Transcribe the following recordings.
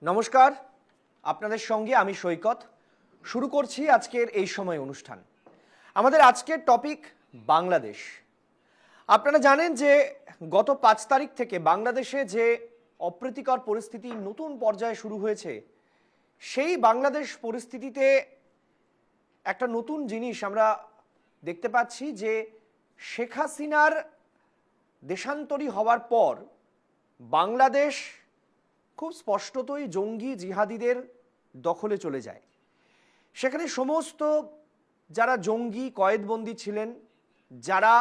নমস্কার, আপনাদের সঙ্গে আমি সৈকত। শুরু করছি আজকের এই সময় অনুষ্ঠান। আমাদের আজকের টপিক বাংলাদেশ। আপনারা জানেন যে গত 5 তারিখ থেকে বাংলাদেশে যে অপ্রীতিকর পরিস্থিতি নতুন পর্যায়ে শুরু হয়েছে, সেই বাংলাদেশ পরিস্থিতিতে একটা নতুন জিনিস আমরা দেখতে পাচ্ছি যে শেখ হাসিনার দেশান্তরী হওয়ার পর বাংলাদেশ খুব স্পষ্টতই জঙ্গি জিহাদিদের দখলে চলে যায়। সেখানে সমস্ত যারা জঙ্গি কয়েদবন্দি ছিলেন, যারা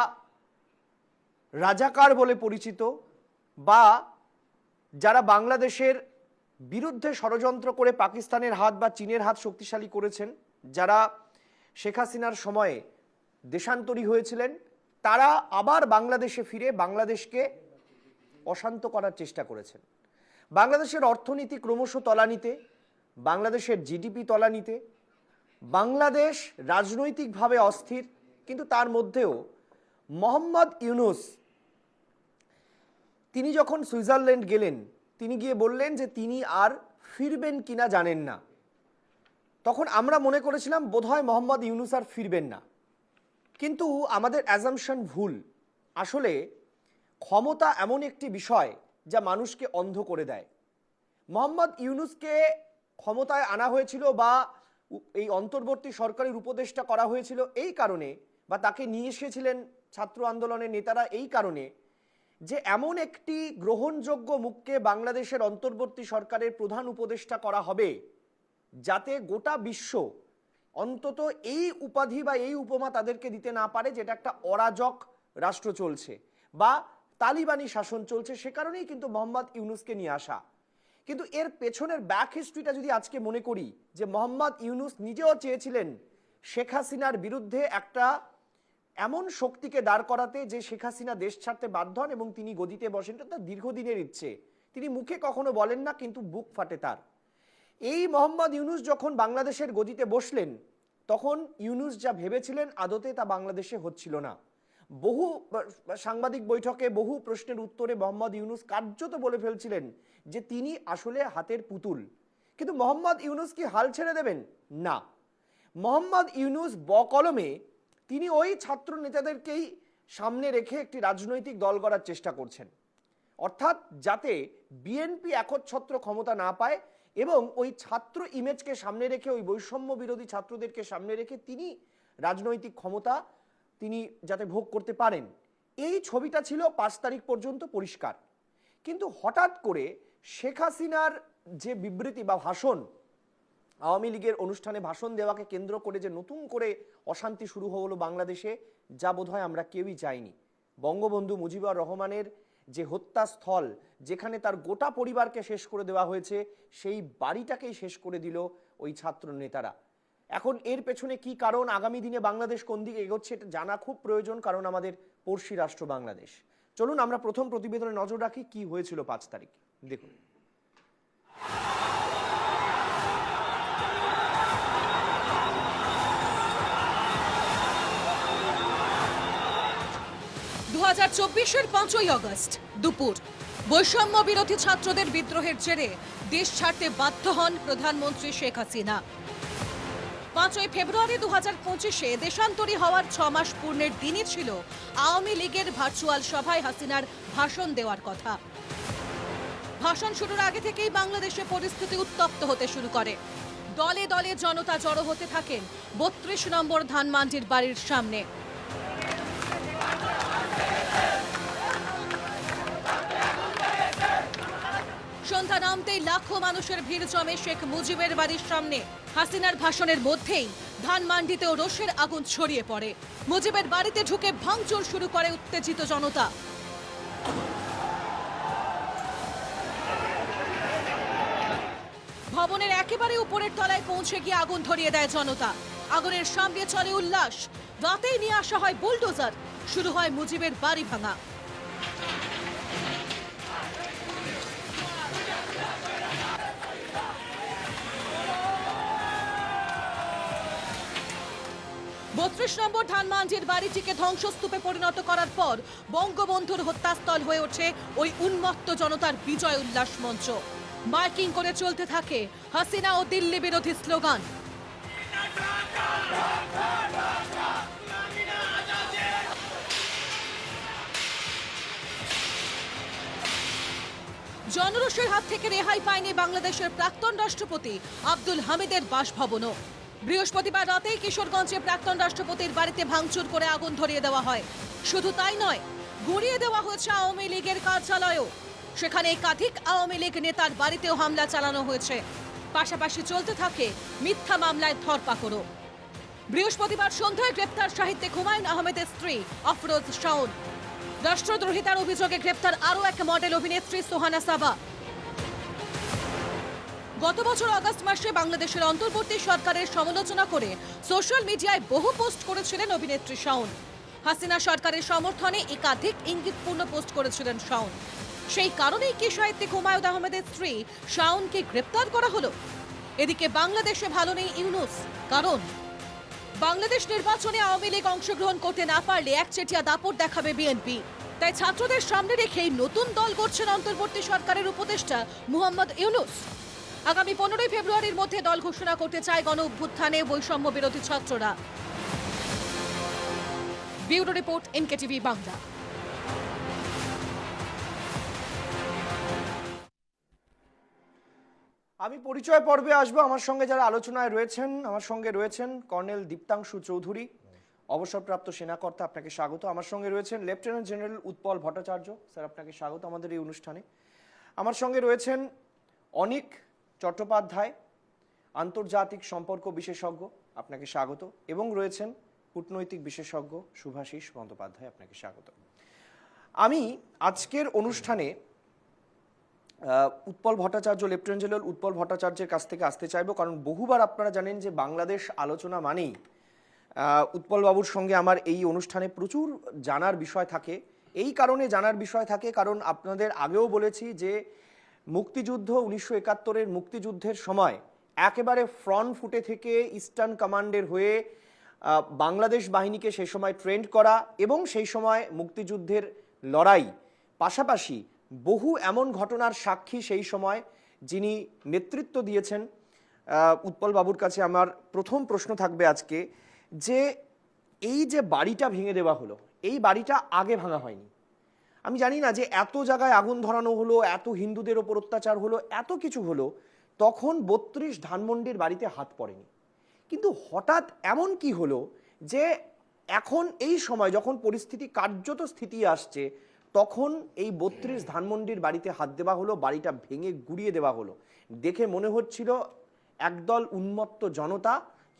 রাজাকার বলে পরিচিত বা যারা বাংলাদেশের বিরুদ্ধে ষড়যন্ত্র করে পাকিস্তানের হাত বা চীনের হাত শক্তিশালী করেছেন, যারা শেখ হাসিনার সময়ে দেশান্তরী হয়েছিলেন, তারা আবার বাংলাদেশে ফিরে বাংলাদেশকে অশান্ত করার চেষ্টা করেছেন। বাংলাদেশের অর্থনীতি ক্রমশ তলানিতে, বাংলাদেশের জিডিপি তলানিতে, বাংলাদেশ রাজনৈতিকভাবে অস্থির। কিন্তু তার মধ্যেও মোহাম্মদ ইউনূস তিনি যখন সুইজারল্যান্ড গেলেন, তিনি গিয়ে বললেন যে তিনি আর ফিরবেন কিনা জানেন না। তখন আমরা মনে করেছিলাম বোধহয় মোহাম্মদ ইউনূস আর ফিরবেন না, কিন্তু আমাদের অ্যাজাম্পশন ভুল। আসলে ক্ষমতা এমন একটি বিষয় যা মানুষকে অন্ধ করে দেয়। মোহাম্মদ ইউনূসকে ক্ষমতায় আনা হয়েছিল বা এই অন্তর্বর্তী সরকারের উপদেষ্টা করা হয়েছিল এই কারণে, বা তাকে নিয়ে এসেছিলেন ছাত্র আন্দোলনের নেতারা এই কারণে যে এমন একটি গ্রহণযোগ্য মুখকে বাংলাদেশের অন্তর্বর্তী সরকারের প্রধান উপদেষ্টা করা হবে যাতে গোটা বিশ্ব অন্তত এই উপাধি বা এই উপমা তাদেরকে দিতে না পারে যেটা একটা অরাজক রাষ্ট্র চলছে বা তালিবানি শাসন চলছে। সে কারণেই কিন্তু মোহাম্মদ ইউনূসকে নিয়ে আসা। কিন্তু এর পেছনের ব্যাক হিস্ট্রিটা যদি আজকে মনে করি, যে মোহাম্মদ ইউনূস নিজেও চেয়েছিলেন শেখ হাসিনার বিরুদ্ধে একটা এমন শক্তিকে দাঁড় করাতে যে শেখ হাসিনা দেশ ছাড়তে বাধ্য হন এবং তিনি গদিতে বসেন। এটা তার দীর্ঘদিনের ইচ্ছে, তিনি মুখে কখনো বলেন না কিন্তু বুক ফাটে তার। এই মোহাম্মদ ইউনূস যখন বাংলাদেশের গদিতে বসলেন, তখন ইউনূস যা ভেবেছিলেন আদতে তা বাংলাদেশে হচ্ছিল না। বহু সাংবাদিক বৈঠকে বহু প্রশ্নের উত্তরে মোহাম্মদ ইউনূস কার্যত বলে ফেলছিলেন যে তিনি আসলে হাতের পুতুল। কিন্তু মোহাম্মদ ইউনূস কি হাল ছেড়ে দেবেন? না, মোহাম্মদ ইউনূস বকলমে তিনি ওই ছাত্র নেতাদেরকেই সামনে রেখে একটি রাজনৈতিক দল গড়ার চেষ্টা করছেন, অর্থাৎ যাতে বিএনপি একচ্ছত্র ক্ষমতা না পায় এবং ওই ছাত্র ইমেজকে সামনে রেখে, ওই বৈষম্য বিরোধী ছাত্রদেরকে সামনে রেখে তিনি রাজনৈতিক ক্ষমতা তিনি যাতে ভোগ করতে পারেন। এই ছবিটা ছিল 5 তারিখ পর্যন্ত পরিষ্কার। কিন্তু হঠাৎ করে শেখ হাসিনার যে বিবৃতি বা ভাষণ, আওয়ামী লীগের অনুষ্ঠানে ভাষণ দেওয়াকে কেন্দ্র করে যে নতুন করে অশান্তি শুরু হলো বাংলাদেশে, যা বোধহয় আমরা কেউই চাইনি। বঙ্গবন্ধু মুজিবুর রহমানের যে হত্যাস্থল, যেখানে তার গোটা পরিবারকে শেষ করে দেওয়া হয়েছে, সেই বাড়িটাকেই শেষ করে দিল ওই ছাত্র নেতারা। এখন এর পেছনে কি কারণ, আগামী দিনে বাংলাদেশ কোন দিকে এগোচ্ছে, এটা জানা খুব প্রয়োজন, কারণ আমাদের পড়শি রাষ্ট্র বাংলাদেশ। চলুন আমরা প্রথম প্রতিবেদনে নজর রাখি কি হয়েছিল 5 তারিখ। দেখুন, দু 5ই আগস্ট দুপুর বৈষম্য বিরোধী ছাত্রদের বিদ্রোহের জেরে দেশ ছাড়তে বাধ্য হন প্রধানমন্ত্রী শেখ হাসিনা। 5ই ফেব্রুয়ারি 2025-এ দেশান্তরী হওয়ার 6 মাস পূর্ণের দিনই ছিল আওয়ামী লীগের ভার্চুয়াল সভায় হাসিনার ভাষণ দেওয়ার কথা। ভাষণ শুরুর আগে থেকেই বাংলাদেশে পরিস্থিতি উত্তপ্ত হতে শুরু করে। দলে দলে জনতা জড়ো হতে থাকেন 32 নম্বর ধানমন্ডির বাড়ির সামনে। সন্ধ্যা নামতেই লাখো মানুষের ভিড় জমে শেখ মুজিবের বাড়ির সামনে। হাসিনার ভাষণের মধ্যেই ধানমন্ডিতেও রোষের আগুন ছড়িয়ে পড়ে। মুজিবের বাড়িতে ঢুকে ভাঙচুর শুরু করে উত্তেজিত জনতা। ভবনের একেবারে উপরের তলায় পৌঁছে গিয়ে আগুন ধরিয়ে দেয় জনতা। আগুনের সামনে চলে উল্লাস। রাতেই নিয়ে আসা হয় বুলডোজার। শুরু হয় মুজিবের বাড়ি ভাঙা। বত্রিশ নম্বর ধানমন্ডির বাড়িটিকে ধ্বংসস্তূপে পরিণত করার পর বঙ্গবন্ধুর হত্যাস্থল হয়ে ওঠে ওই উন্মত্ত জনতার বিজয় উল্লাস মঞ্চ। মাইকিং করে চলতে থাকে হাসিনা ও দিল্লি বিরোধী স্লোগান। জনরোষের হাত থেকে রেহাই পায়নি বাংলাদেশের প্রাক্তন রাষ্ট্রপতি আব্দুল হামিদের বাসভবনও। বৃহস্পতিবার রাতে কিশোরগঞ্জে প্রাক্তন রাষ্ট্রপতির বাড়িতে ভাঙচুর করে আগুন ধরিয়ে দেওয়া হয়। শুধু তাই নয়, গুঁড়িয়ে দেওয়া হয়েছে আওয়ামী লীগের কার্যালয়ও। সেখানে একাধিক আওয়ামী লীগ নেতার বাড়িতেও হামলা চালানো হয়েছে। পাশাপাশি চলতে থাকে মিথ্যা মামলায় ধরপাকড়ও। বৃহস্পতিবার সন্ধ্যায় গ্রেপ্তার সাহিত্যিক হুমায়ুন আহমেদের স্ত্রী আফরোজ শাওন। রাষ্ট্রদ্রোহিতার অভিযোগে গ্রেপ্তার আরও এক মডেল অভিনেত্রী সোহানা সাবা। গত বছর আগস্ট মাসে বাংলাদেশের অন্তর্বর্তী সরকারের সমালোচনা করে সোশ্যাল মিডিয়ায় বহু পোস্ট করেছিলেন অভিনেত্রী শাওন। হাসিনা সরকারের সমর্থনে একাধিক ইঙ্গিতপূর্ণ পোস্ট করেছিলেন শাওন। সেই কারণেই কি সাহিত্যিক হুমায়ুন আহমেদের স্ত্রী শাওনকে গ্রেপ্তার করা হলো? এদিকে বাংলাদেশে ভালো নেই ইউনূস, কারণ বাংলাদেশ নির্বাচনে আওয়ামী লীগ অংশগ্রহণ করতে না পারলে একচেটিয়া দাপট দেখাবে বিএনপি। তাই ছাত্রদের সামনে রেখেই নতুন দল গড়ছেন অন্তর্বর্তী সরকারের উপদেষ্টা মোহাম্মদ ইউনূস। আগামী 15 ফেব্রুয়ারির মধ্যে দল ঘোষণা করতে চায় গণ অভ্যুত্থানে বৈষম্য বিরোধী ছাত্ররা। Bureau report, NKTV Bangla. আমি পরিচয় পর্বে আসবো। আমার সঙ্গে যারা আলোচনায় রয়েছেন, আমার সঙ্গে রয়েছেন কর্নেল দীপ্তাংশু চৌধুরী, অবসরপ্রাপ্ত সেনাকর্তা, আপনাকে স্বাগত। আমার সঙ্গে রয়েছেন lieutenant general Utpal Bhattacharya, sir আপনাকে স্বাগত আমাদের এই অনুষ্ঠানে। আমার সঙ্গে রয়েছেন অনিক চট্টোপাধ্যায়, আন্তর্জাতিক সম্পর্ক বিশেষজ্ঞ, আপনাকে স্বাগত। এবং রয়েছেন কূটনৈতিক বিশেষজ্ঞ শুভাশিস বন্দ্যোপাধ্যায়, আপনাকে স্বাগত। আমি আজকের অনুষ্ঠানে উৎপল ভট্টাচার্য, লেফটেন্যান্ট জেনারেল উৎপল ভট্টাচার্যের কাছ থেকে আসতে চাইবো, কারণ বহুবার আপনারা জানেন যে বাংলাদেশ আলোচনা মানেই উৎপল বাবুর সঙ্গে আমার এই অনুষ্ঠানে প্রচুর জানার বিষয় থাকে। এই কারণে জানার বিষয় থাকে কারণ আপনাদের আগেও বলেছি যে মুক্তিযুদ্ধ 1971-এর মুক্তিযুদ্ধের সময় একেবারে ফ্রন্ট ফুটে থেকে ইস্টার্ন কমান্ডের হয়ে বাংলাদেশ বাহিনীকে সেই সময় ট্রেন্ড করা এবং সেই সময় মুক্তিযুদ্ধের লড়াই, পাশাপাশি বহু এমন ঘটনার সাক্ষী সেই সময় যিনি নেতৃত্ব দিয়েছেন। উৎপল বাবুর কাছে আমার প্রথম প্রশ্ন থাকবে আজকে যে এই যে বাড়িটা ভেঙে দেওয়া হলো, এই বাড়িটা আগে ভাঙা হয়নি। আমি জানি না যে এত জায়গায় আগুন ধরানো হলো, এত হিন্দুদের ওপর অত্যাচার হলো, এত কিছু হলো, তখন 32 ধানমন্ডির বাড়িতে হাত পড়েনি। কিন্তু হঠাৎ এমন কি হলো যে এখন এই সময় যখন পরিস্থিতি কার্যত স্থিতি আসছে, তখন এই 32 ধানমন্ডির বাড়িতে হাত দেওয়া হলো, বাড়িটা ভেঙে গুড়িয়ে দেওয়া হলো। দেখে মনে হচ্ছিল একদল উন্মত্ত জনতা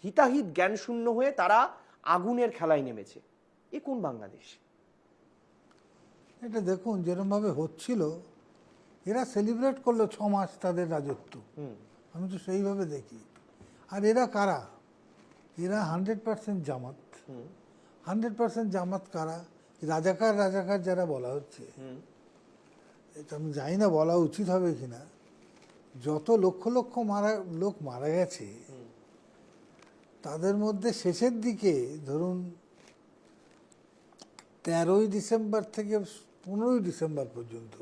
হিতাহিত জ্ঞানশূন্য হয়ে তারা আগুনের খেলায় নেমেছে। এ কোন বাংলাদেশ? এটা দেখুন যেরকমভাবে হচ্ছিল, এরা সেলিব্রেট করলো 6 মাস তাদের রাজত্ব। আমি তো সেইভাবে দেখি। আর এরা কারা? এরা 100% জামাত। 100% জামাত কারা? রাজাকার রাজাকার যারা বলা হচ্ছে, এটা আমি জানি না বলা উচিত হবে কিনা। যত লক্ষ লক্ষ লোক মারা গেছে, তাদের মধ্যে শেষের দিকে ধরুন 13ই ডিসেম্বর থেকে 15ই ডিসেম্বর পর্যন্ত,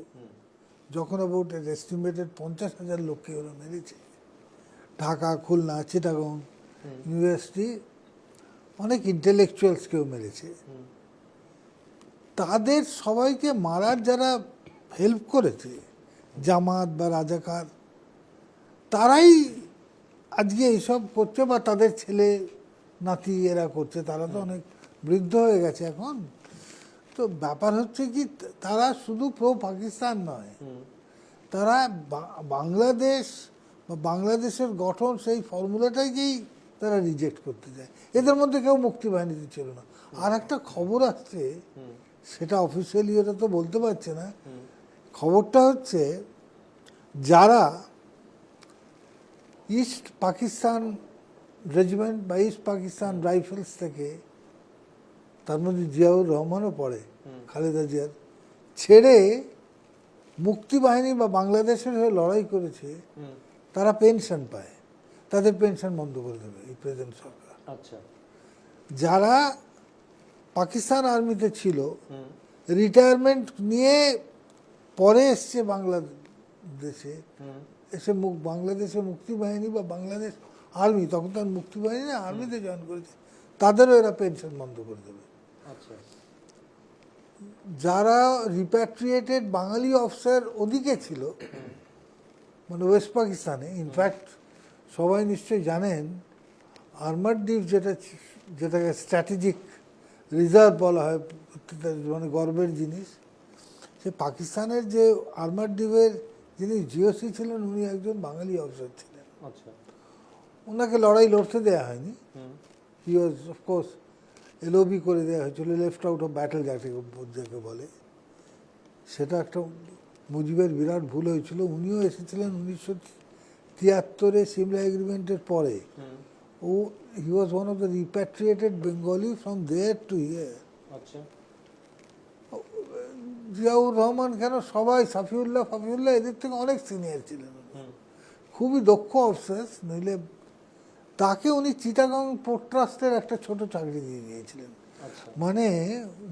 যখন অ্যাবাউট এস্টিমেটেড 50,000 লোককে ওরা মেরেছে। ঢাকা, খুলনা, চিটাগং ইউনিভার্সিটি অনেক ইন্টেলেকচুয়ালসকেও মেরেছে। তাদের সবাইকে মারার যারা হেল্প করেছে, জামাত বা রাজাকার, তারাই আজকে এইসব করছে, বা তাদের ছেলে নাতি এরা করছে। তারা তো অনেক বৃদ্ধ হয়ে গেছে এখন। তো ব্যাপার হচ্ছে কি, তারা শুধু প্রো পাকিস্তান নয়, তারা বাংলাদেশ বা বাংলাদেশের গঠন সেই ফর্মুলাটাকেই তারা রিজেক্ট করতে যায়। এদের মধ্যে কেউ মুক্তিবাহিনীতে ছিল না। আর একটা খবর আসছে, সেটা অফিসিয়ালি ওরা তো বলতে পারছে না। খবরটা হচ্ছে যারা ইস্ট পাকিস্তান রেজিমেন্ট বা ইস্ট পাকিস্তান রাইফেলস থেকে, তার মধ্যে জিয়াউর রহমানও পড়ে, খালেদা জিয়ার, ছেড়ে মুক্তিবাহিনী বা বাংলাদেশের হয়ে লড়াই করেছে, তারা পেনশন পায়। তাদের পেনশন বন্ধ করে দেবে এই প্রেজেন্ট সরকার। আচ্ছা, যারা পাকিস্তান আর্মিতে ছিল, রিটায়ারমেন্ট নিয়ে পরে এসছে বাংলাদেশে, এসে বাংলাদেশের মুক্তিবাহিনী বা বাংলাদেশ আর্মি, তখন তার মুক্তিবাহিনী না আর্মিতে জয়েন করেছে, তাদেরও এরা পেনশন বন্ধ করে দেবে। যারা রিপ্যাট্রিয়েটেড বাঙালি অফিসার ওদিকে ছিল, মানে ওয়েস্ট পাকিস্তানে, ইনফ্যাক্ট সবাই নিশ্চয়ই জানেন আর্মার ডিপ যেটাকে স্ট্র্যাটেজিক রিজার্ভ বলা হয়, মানে গর্বের জিনিস, সে পাকিস্তানের যে আর্মার ডিপের যিনি জিওসি ছিলেন উনি একজন বাঙালি অফিসার ছিলেন। ওনাকে লড়াই লড়তে দেওয়া হয়নি, হি ওয়াজ অফকোর্স এলওবি করে দেওয়া হয়েছিল, লেফট আউট অফ ব্যাটেল যাকে বলে। সেটা একটা মুজিবের বিরাট ভুল হয়েছিল। উনিও এসেছিলেন 1973-এ সিমলা এগ্রিমেন্টের পরে। ও he was one of the repatriated Bengali from there to here. Ziaur Rahman কেন, সবাই ফাফিউল্লাহ এদের থেকে অনেক সিনিয়র ছিলেন, খুবই দক্ষ অফিসার। নইলে তাকে উনি চিটাগাং পোর্ট ট্রাস্টের একটা ছোট চাকরি দিয়ে দিয়েছিলেন। মানে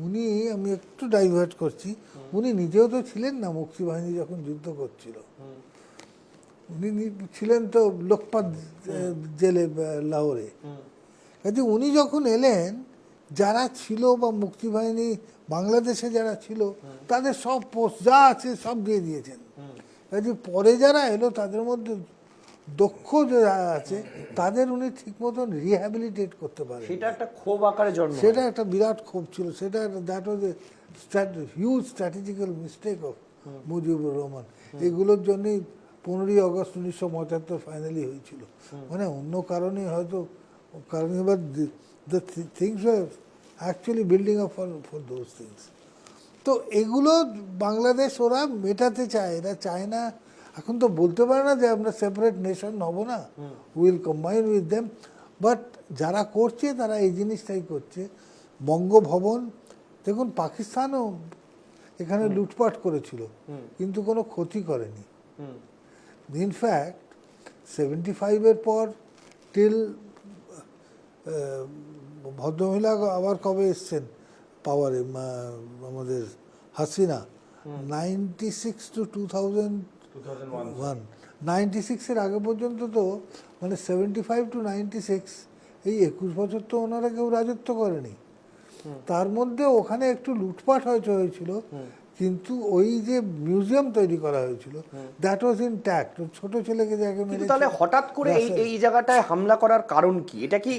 উনি, আমি একটু ডাইভার্ট করছি, উনি নিজেও তো ছিলেন না মুক্তিবাহিনী যখন যুদ্ধ করছিল, উনি ছিলেন তো লোকপাত জেলে লাহোরে। কাজে উনি যখন এলেন, যারা ছিল বা মুক্তিবাহিনী বাংলাদেশে যারা ছিল তাদের সব পোস্ট যা আছে সব দিয়ে দিয়েছেন। কাজে পরে যারা এলো তাদের মধ্যে দক্ষ যারা আছে তাদের উনি ঠিক মতন রিহ্যাবিলিটেট করতে পারেন। সেটা একটা ক্ষোভ আকারে জন্ম, সেটা একটা বিরাট ক্ষোভ ছিল। সেটা that was a huge strategical mistake of Mujibur Rahman. এগুলোর জন্যই 15ই আগস্ট 1975 ফাইনালি হয়েছিল। মানে অন্য কারণে হয়তো, কারণ এবার the things were actually building up for those things. তো এগুলো বাংলাদেশ ওরা মেটাতে চায়, এরা চায় না। এখন তো বলতে পারে না যে আমরা সেপারেট নেশন হব না, will combine with them. But যারা করছে তারা এই জিনিসটাই করছে। বঙ্গভবন দেখুন, পাকিস্তানও এখানে লুটপাট করেছিল কিন্তু কোনো ক্ষতি করেনি। ইনফ্যাক্ট 75-এর পর টিল ভদ্রমহিলা আবার কবে এসছেন পাওয়ারে, আমাদের হাসিনা, 96 to 2001, 96-এর আগে পর্যন্ত তো মানে 75 to 96, এই 21 বছর তো ওনারা কেউ রাজত্ব করেনি। তার মধ্যে ওখানে একটু লুটপাট হয়েছিল, কিন্তু ওই যে মিউজিয়াম তৈরি করা হয়েছিল দ্যাট ওয়াজ ইনট্যাক্ট। ছোট ছেলেকে যাকে মেরে, তাহলে হঠাৎ করে এই জায়গাটায় হামলা করার কারণ কি? এটা কি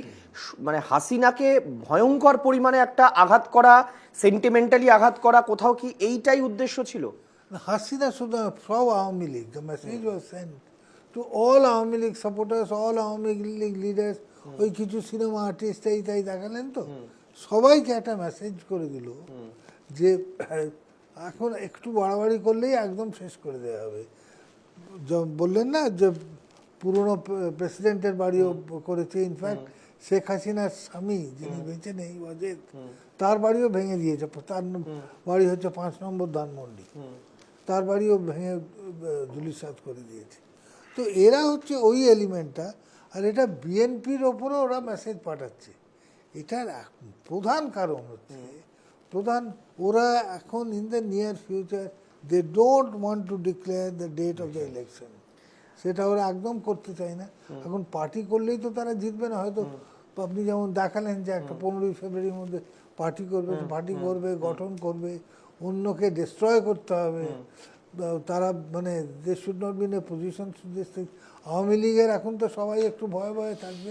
মানে হাসিনাকে ভয়ঙ্কর পরিমাণে একটা আঘাত করা, সেন্টিমেন্টালি আঘাত করা, কোথাও কি এইটাই উদ্দেশ্য ছিল? হাসিনা শুধু সব Awami League, the message was sent to all Awami League supporters, all Awami League leaders. ওই কিছু সিনেমা আর্টিস্ট এই তাই দেখালেন তো, সবাইকে একটা মেসেজ করে দিল যে এখন একটু বাড়াবাড়ি করলেই একদম শেষ করে দেওয়া হবে। বললেন না যে পুরনো প্রেসিডেন্টের বাড়িও করেছে, ইনফ্যাক্ট শেখ হাসিনার স্বামী যিনি বেঁচে নেই ওয়াজেদ, তার বাড়িও ভেঙে দিয়েছে। তার বাড়ি হচ্ছে 5 নম্বর ধানমন্ডি, তার বাড়িও ভেঙে ধুলিসাৎ করে দিয়েছে। তো এরা হচ্ছে ওই এলিমেন্টটা। আর এটা বিএনপির ওপরও ওরা মেসেজ পাঠাচ্ছে। এটার প্রধান কারণ হচ্ছে, ওরা এখন in the near future they don't want to declare the date of the election. সেটা ওরা একদম করতে চায় না। এখন পার্টি করলেই তো তারা জিতবে না। হয়তো আপনি যেমন দেখালেন যে একটা 15ই ফেব্রুয়ারির মধ্যে পার্টি করবে, গঠন করবে, অন্যকে ডিস্ট্রয় করতে হবে। তারা মানে they should not be in a position to this thing. Awami লীগের এখন তো সবাই একটু ভয়ে ভয়ে থাকবে,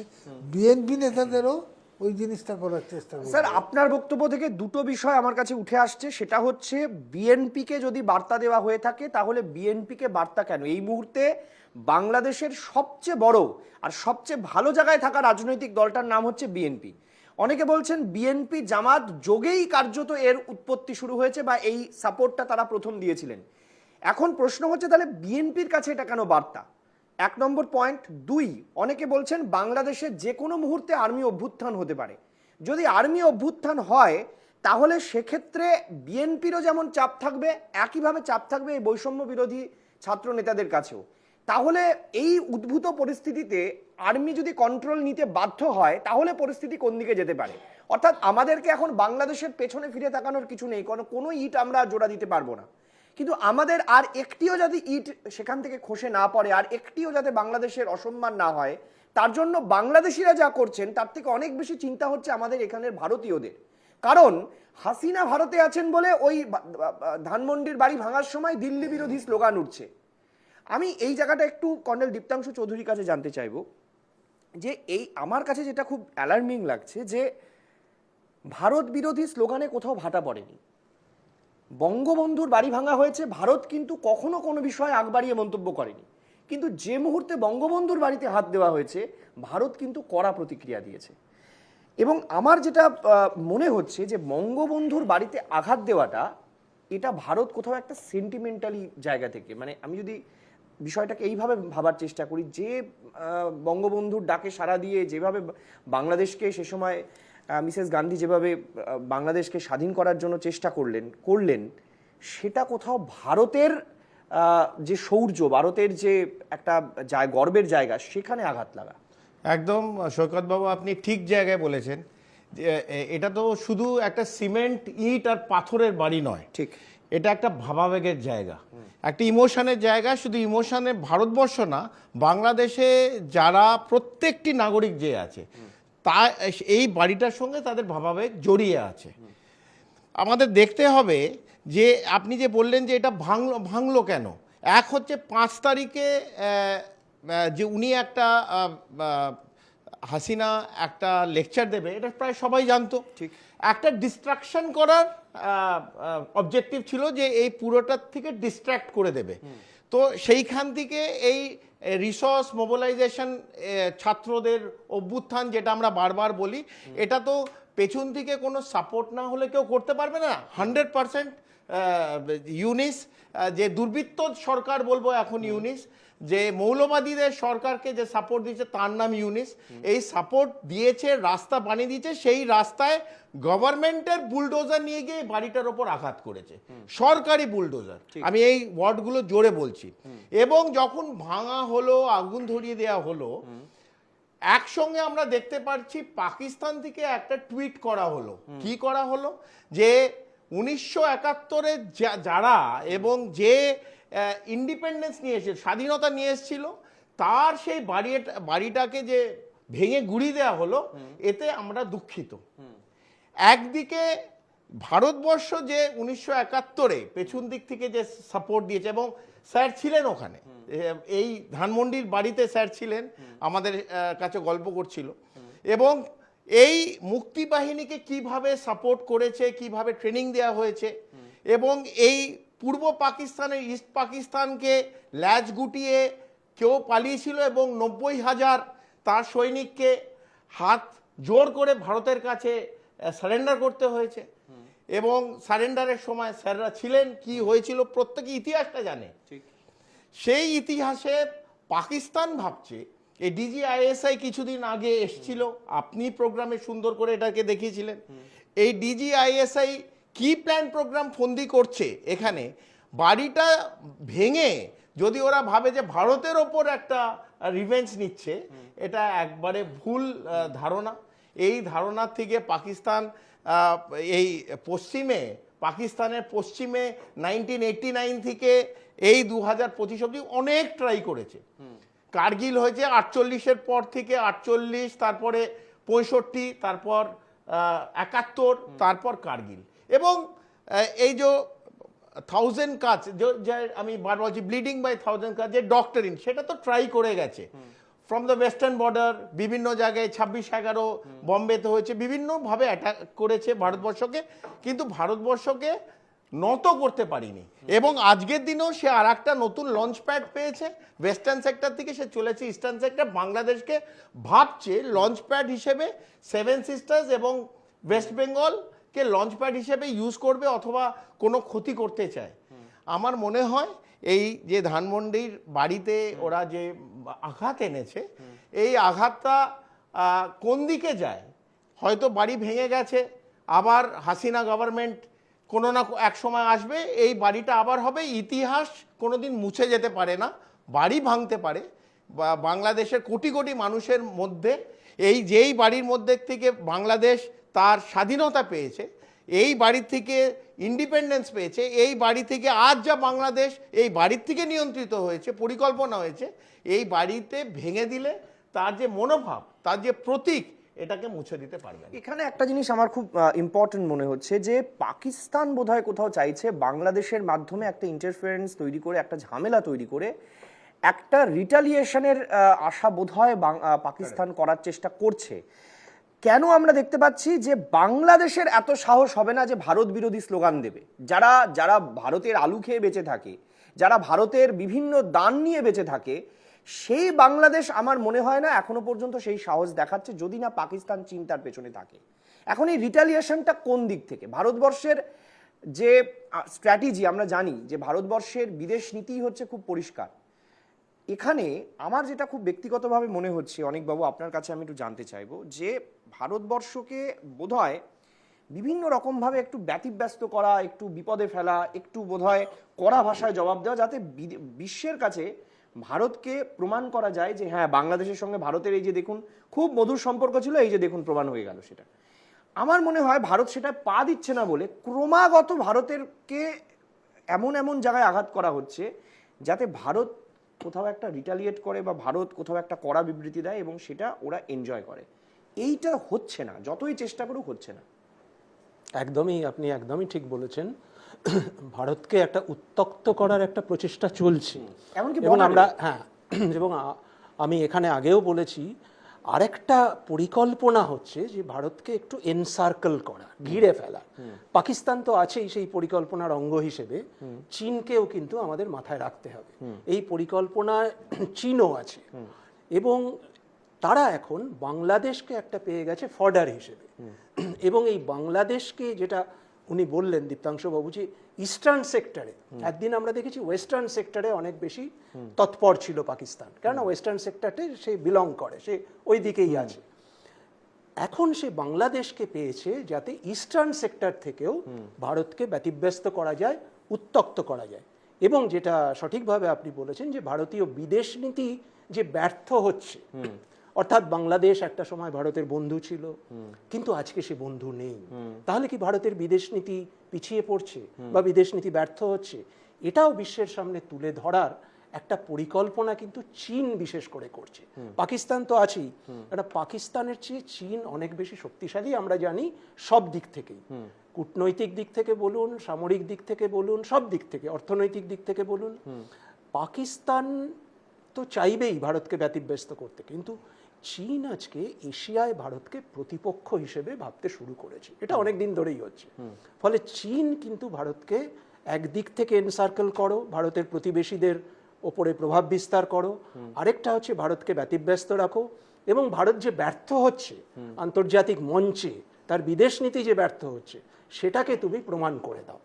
বিএনপি নেতাদেরও ওই জিনিসটা করার চেষ্টা করবে। স্যার, আপনার বক্তব্য থেকে দুটো বিষয় আমার কাছে উঠে আসছে। সেটা হচ্ছে, বিএনপিকে যদি বার্তা দেওয়া হয়ে থাকে তাহলে বিএনপিকে বার্তা কেন? এই মুহূর্তে বাংলাদেশের সবচেয়ে বড় আর সবচেয়ে ভালো জায়গায় থাকা রাজনৈতিক দলটার নাম হচ্ছে বিএনপি। অনেকে বলছেন বিএনপি জামাত যোগেই কার্যত এর উৎপত্তি শুরু হয়েছে, বা এই সাপোর্টটা তারা প্রথম দিয়েছিলেন। এখন প্রশ্ন হচ্ছে, তাহলে বিএনপির কাছে এটা কেন বার্তা? 1 নম্বর পয়েন্ট। 2, অনেকে বলছেন বাংলাদেশে যে কোনো মুহূর্তে আর্মি অভ্যুত্থান হতে পারে। যদি আর্মি অভ্যুত্থান হয় তাহলে সেক্ষেত্রে বিএনপিরও যেমন চাপ থাকবে, একইভাবে চাপ থাকবে এই বৈষম্য বিরোধী ছাত্র নেতাদের কাছেও। তাহলে এই উদ্ভূত পরিস্থিতিতে আর্মি যদি কন্ট্রোল নিতে বাধ্য হয় তাহলে পরিস্থিতি কোন দিকে যেতে পারে? অর্থাৎ আমাদেরকে এখন বাংলাদেশের পেছনে ফিরে তাকানোর কিছু নেই, কোনো ইট আমরা জোড়া দিতে পারবো না। কিন্তু আমাদের আর একটিও যাতে ইট সেখান থেকে খসে না পড়ে, আর একটিও যাতে বাংলাদেশের অসম্মান না হয়, তার জন্য বাংলাদেশিরা যা করছেন তার থেকে অনেক বেশি চিন্তা হচ্ছে আমাদের এখানের ভারতীয়দের। কারণ হাসিনা ভারতে আছেন বলে ওই ধানমন্ডির বাড়ি ভাঙার সময় দিল্লি বিরোধী স্লোগান উঠছে। আমি এই জায়গাটা একটু কর্নেল দীপ্তাংশু চৌধুরীর কাছে জানতে চাইব যে এই আমার কাছে যেটা খুব অ্যালার্মিং লাগছে যে ভারত বিরোধী স্লোগানে কোথাও ভাটা পড়েনি। বঙ্গবন্ধুর বাড়ি ভাঙা হয়েছে, ভারত কিন্তু কখনো কোনো বিষয়ে আগ বাড়িয়ে মন্তব্য করেনি, কিন্তু যে মুহূর্তে বঙ্গবন্ধুর বাড়িতে হাত দেওয়া হয়েছে ভারত কিন্তু কড়া প্রতিক্রিয়া দিয়েছে। এবং আমার যেটা মনে হচ্ছে যে বঙ্গবন্ধুর বাড়িতে আঘাত দেওয়াটা এটা ভারত কোথাও একটা সেন্টিমেন্টালি জায়গা থেকে, মানে আমি যদি বিষয়টাকে এইভাবে ভাবার চেষ্টা করি যে বঙ্গবন্ধুর ডাকে সাড়া দিয়ে যেভাবে বাংলাদেশকে সে সময় মিসেস গান্ধী যেভাবে বাংলাদেশকে স্বাধীন করার জন্য চেষ্টা করলেন সেটা কোথাও ভারতের যে শৌর্য, ভারতের যে একটা গর্বের জায়গা, সেখানে আঘাত লাগা। একদম সৈকতবাবু, আপনি ঠিক জায়গায় বলেছেন। এটা তো শুধু একটা সিমেন্ট, ইট আর পাথরের বাড়ি নয়, ঠিক, এটা একটা ভাবাবেগের জায়গা, একটা ইমোশনের জায়গা। শুধু ইমোশনে ভারতবর্ষ না, বাংলাদেশে যারা প্রত্যেকটি নাগরিক যে আছে তা এই বাড়িটার সঙ্গে তাদের ভাবাবেগ জড়িয়ে আছে। আমাদের দেখতে হবে যে আপনি যে বললেন যে এটা ভাঙলো কেন। এক হচ্ছে 5 তারিখে যে উনি একটা হাসিনা একটা লেকচার দেবে, এটা প্রায় সবাই জানতো। ঠিক, একটা ডিস্ট্রাকশন করার অবজেক্টিভ ছিল যে এই পুরোটার থেকে ডিস্ট্র্যাক্ট করে দেবে। তো সেইখান থেকে এই রিসোর্স মোবিলাইজেশন, ছাত্রদের অভ্যুত্থান যেটা আমরা বারবার বলি, এটা তো পেছন থেকে কোনো সাপোর্ট না হলে কেউ করতে পারবে না। 100% ইউনিস, যে দুর্বৃত্ত সরকার বলবো এখন ইউনিস, যে মৌলবাদীদের সরকারকে যে সাপোর্ট দিয়েছে তার নাম ইউনিস। এই সাপোর্ট দিয়েছে, রাস্তা বানিয়ে দিয়েছে, সেই রাস্তায় গভর্নমেন্টের বুলডোজার নিয়ে গিয়ে বাড়িটার ওপর আঘাত করেছে, সরকারি বুলডোজার। আমি এই ওয়ার্ডগুলো জোরে বলছি। এবং যখন ভাঙা হলো, আগুন ধরিয়ে দেওয়া হলো, একসঙ্গে আমরা দেখতে পাচ্ছি পাকিস্তান থেকে একটা টুইট করা হলো। কি করা হলো? যে 1971-এ যারা এবং যে ইন্ডিপেন্ডেন্স নিয়ে এসেছিল, স্বাধীনতা নিয়ে এসেছিল, তার সেই বাড়িটাকে যে ভেঙে গুঁড়িয়ে দেওয়া হলো, এতে আমরা দুঃখিত। একদিকে ভারতবর্ষ যে 1971-এ পেছন দিক থেকে যে সাপোর্ট দিয়েছে, এবং স্যার ছিলেন ওখানে, এই ধানমন্ডির বাড়িতে স্যার ছিলেন, আমাদের কাছে গল্প করছিল, এবং এই মুক্তি বাহিনীকে কিভাবে সাপোর্ট করেছে, কিভাবে ট্রেনিং দেওয়া হয়েছে, এবং এই পূর্ব পাকিস্তানের ইস্ট পাকিস্তানকে ল্যাজ গুটিয়ে কেউ পালিয়েছিল এবং 90,000 তার সৈনিককে হাত জোর করে ভারতের কাছে সারেন্ডার করতে হয়েছে। এবং সারেন্ডারের সময় স্যাররা ছিলেন, কি হয়েছিল প্রত্যেকে ইতিহাসটা জানে। সেই ইতিহাসে পাকিস্তান ভাবছে, এই DGISI কিছুদিন আগে এসছিল, আপনি প্রোগ্রামে সুন্দর করে এটাকে দেখিয়েছিলেন। এই DGISI কি প্ল্যান প্রোগ্রাম ফন্দি করছে এখানে, বাড়িটা ভেঙে যদি ওরা ভাবে যে ভারতের ওপর একটা রিভেঞ্জ নিচ্ছে, এটা একবারে ভুল ধারণা। এই ধারণা থেকে পাকিস্তান এই পাকিস্তানের পশ্চিমে 1989 থেকে এই 2025 অবধি অনেক ট্রাই করেছে। কার্গিল হয়েছে 48-এর পর থেকে, 48, তারপরে 65, তারপর 71, তারপর কার্গিল। এবং এই যে 1000 কাজ, যে আমি বার বলছি ব্লিডিং বাই 1000 কাজ, যে ডক্টরিন, সেটা তো ট্রাই করে গেছে ফ্রম দ্য ওয়েস্টার্ন বর্ডার, বিভিন্ন জায়গায় 26/11 বম্বেতে হয়েছে, বিভিন্নভাবে অ্যাটাক করেছে ভারতবর্ষকে, কিন্তু ভারতবর্ষকে নত করতে পারিনি। এবং আজকের দিনেও সে আর একটা নতুন লঞ্চ প্যাড পেয়েছে, ওয়েস্টার্ন সেক্টর থেকে সে চলেছে ইস্টার্ন সেক্টর। বাংলাদেশকে ভাবছে লঞ্চ প্যাড হিসেবে, 7 সিস্টার্স এবং ওয়েস্ট বেঙ্গলকে লঞ্চ প্যাড হিসেবে ইউজ করবে, অথবা কোনো ক্ষতি করতে চায়। আমার মনে হয় এই যে ধানমন্ডির বাড়িতে ওরা যে আঘাত এনেছে, এই আঘাতটা কোন দিকে যায়, হয়তো বাড়ি ভেঙে গেছে, আবার হাসিনা গভর্নমেন্ট কোনো না এক সময় আসবে, এই বাড়িটা আবার হবে। ইতিহাস কোনোদিন মুছে যেতে পারে না, বাড়ি ভাঙতে পারে। বাংলাদেশের কোটি কোটি মানুষের মধ্যে যেই বাড়ির মধ্যে থেকে বাংলাদেশ তার স্বাধীনতা পেয়েছে, এই বাড়ি থেকে ইন্ডিপেন্ডেন্স পেয়েছে, এই বাড়ি থেকে আজ যা বাংলাদেশ এই বাড়ির থেকে নিয়ন্ত্রিত হয়েছে, পরিকল্পনা হয়েছে, এই বাড়িতে ভেঙে দিলে তার যে মনোভাব, তার যে প্রতীক, এটাকে মুছে দিতে পারবে না। এখানে একটা জিনিস আমার খুব ইম্পর্টেন্ট মনে হচ্ছে যে পাকিস্তান বোধহয় কোথাও চাইছে বাংলাদেশের মাধ্যমে একটা ইন্টারফারেন্স তৈরি করে, একটা ঝামেলা তৈরি করে একটা রিটালিয়েশনের আশা বোধহয় পাকিস্তান করার চেষ্টা করছে। কেন আমরা দেখতে পাচ্ছি যে বাংলাদেশের এত সাহস হবে না যে ভারত বিরোধী স্লোগান দেবে? যারা যারা ভারতের আলু খেয়ে বেঁচে থাকে, যারা ভারতের বিভিন্ন দান নিয়ে বেঁচে থাকে, সেই বাংলাদেশ আমার মনে হয় না এখনো পর্যন্ত সেই সাহস দেখাচ্ছে, যদি না পাকিস্তান চীন তার পেছনে থাকে। এখন এই রিটালিয়েশনটা কোন দিক থেকে? ভারতবর্ষের যে স্ট্র্যাটেজি, আমরা জানি যে ভারতবর্ষের বিদেশ নীতি হচ্ছে খুব পরিষ্কার। এখানে আমার যেটা খুব ব্যক্তিগতভাবে মনে হচ্ছে, অনেকবাবু আপনার কাছে আমি একটু জানতে চাইবো যে ভারতবর্ষকে বোধহয় বিভিন্ন রকমভাবে একটু ব্যতিব্যস্ত করা, একটু বিপদে ফেলা, একটু বোধহয় কড়া ভাষায় জবাব দেওয়া, যাতে বিশ্বের কাছে ভারতকে প্রমাণ করা যায় যে হ্যাঁ, বাংলাদেশের সঙ্গে ভারতের এই যে দেখুন খুব মধুর সম্পর্ক ছিল, এই যে দেখুন প্রমাণ হয়ে গেল। সেটা আমার মনে হয় ভারত সেটা পা দিচ্ছে না বলে ক্রমাগত ভারতেরকে এমন এমন জায়গায় আঘাত করা হচ্ছে যাতে ভারত কোথাও একটা রিটালিয়েট করে বা ভারত কোথাও একটা কড়া বিবৃতি দেয় এবং সেটা ওরা এনজয় করে। এইটা হচ্ছে না, যতই চেষ্টা করুক হচ্ছে না। আপনি একদমই ঠিক বলেছেন। ভারতকে একটা উত্তক্ত করার একটা প্রচেষ্টা চলছে, এমনকি এবং আমরা এবং আমি এখানে আগেও বলেছি, আরেকটা পরিকল্পনা হচ্ছে যে ভারতকে একটু এনসার্কেল করা, ঘিরে ফেলা। পাকিস্তান তো আছেই সেই পরিকল্পনার অঙ্গ হিসেবে, চীনকেও কিন্তু আমাদের মাথায় রাখতে হবে। এই পরিকল্পনায় চীনও আছে, এবং তারা এখন বাংলাদেশকে একটা পেয়ে গেছে ফর্ডার হিসেবে। এবং এই বাংলাদেশকে, যেটা উনি বললেন দীপ্তাংশু বাবু, যে ইস্টার্ন সেক্টরে, একদিন আমরা দেখেছি ওয়েস্টার্ন সেক্টরে অনেক বেশি তৎপর ছিল পাকিস্তান, কেননা ওয়েস্টার্ন সেক্টরে সে বিলং করে, সে ওই দিকেই আছে। এখন সে বাংলাদেশকে পেয়েছে যাতে ইস্টার্ন সেক্টর থেকেও ভারতকে ব্যতিব্যস্ত করা যায়, উত্তক্ত করা যায়। এবং যেটা সঠিকভাবে আপনি বলেছেন যে ভারতীয় বিদেশ নীতি যে ব্যর্থ হচ্ছে, অর্থাৎ বাংলাদেশ একটা সময় ভারতের বন্ধু ছিল, কিন্তু আজকে সে বন্ধু নেই। তাহলে কি ভারতের বিদেশ নীতি পিছিয়ে পড়ছে বা বিদেশ নীতি ব্যর্থ হচ্ছে? এটাও বিশ্বের সামনে তুলে ধরার একটা পরিকল্পনা কিন্তু চীন বিশেষ করে করছে। পাকিস্তান তো আছেই, এটা পাকিস্তানের চেয়ে চীন অনেক বেশি শক্তিশালী আমরা জানি, সব দিক থেকেই, কূটনৈতিক দিক থেকে বলুন, সামরিক দিক থেকে বলুন, সব দিক থেকে, অর্থনৈতিক দিক থেকে বলুন। পাকিস্তান তো চাইবেই ভারতকে ব্যতিব্যস্ত করতে, কিন্তু চীন আজকে এশিয়ায় ভারতকে প্রতিপক্ষ হিসেবে ভাবতে শুরু করেছে। এটা অনেক দিন ধরেই হচ্ছে। ফলে চীন কিন্তু ভারতকে একদিক থেকে এনসার্কেল করো, ভারতের প্রতিবেশীদের ওপরে প্রভাব বিস্তার করো, আরেকটা হচ্ছে ভারতকে ব্যতিব্যস্ত রাখো, এবং ভারত যে ব্যর্থ হচ্ছে আন্তর্জাতিক মঞ্চে, তার বিদেশ নীতি যে ব্যর্থ হচ্ছে, সেটাকে তুমি প্রমাণ করে দাও।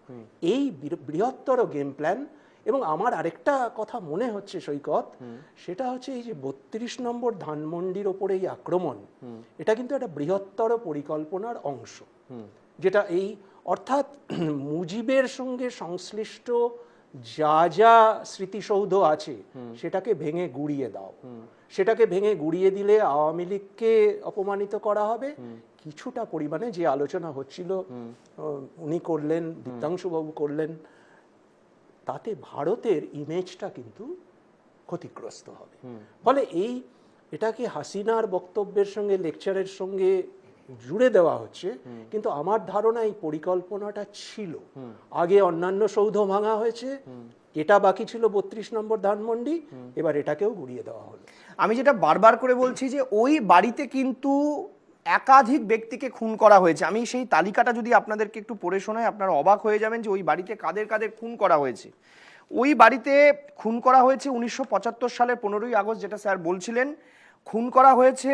এই বৃহত্তর গেম প্ল্যান। এবং আমার আরেকটা কথা মনে হচ্ছে সৈকত, সেটা হচ্ছে এই যে 32 নম্বর ধানমন্ডির ওপরে এই আক্রমণ, এটা কিন্তু একটা বৃহত্তর পরিকল্পনার অংশ, যেটা এই অর্থাৎ মুজিবের সঙ্গে সংশ্লিষ্ট যা যা স্মৃতিসৌধ আছে সেটাকে ভেঙে গুড়িয়ে দাও। সেটাকে ভেঙে গুড়িয়ে দিলে আওয়ামী লীগকে অপমানিত করা হবে। কিছুটা পরিমাণে যে আলোচনা হচ্ছিল উনি করলেন, দীপ্তাংশুবাবু করলেন, তাতে ভারতের ইমেজটা কিন্তু ক্ষতিগ্রস্ত হবে। ফলে এটাকে হাসিনার বক্তব্যের সঙ্গে, লেকচারের সঙ্গে জুড়ে দেওয়া হচ্ছে, কিন্তু আমার ধারণা এই পরিকল্পনাটা ছিল। আগে অন্যান্য সৌধ ভাঙা হয়েছে, এটা বাকি ছিল 32 নম্বর ধানমন্ডি, এবার এটাকেও গুড়িয়ে দেওয়া হলো। আমি যেটা বারবার করে বলছি যে ওই বাড়িতে কিন্তু একাধিক ব্যক্তিকে খুন করা হয়েছে। আমি সেই তালিকাটা যদি আপনাদেরকে একটু পড়ে শোনাই, আপনারা অবাক হয়ে যাবেন যে ওই বাড়িতে কাদের কাদের খুন করা হয়েছে। ওই বাড়িতে খুন করা হয়েছে 1975 সালের 15ই আগস্ট, যেটা স্যার বলছিলেন। খুন করা হয়েছে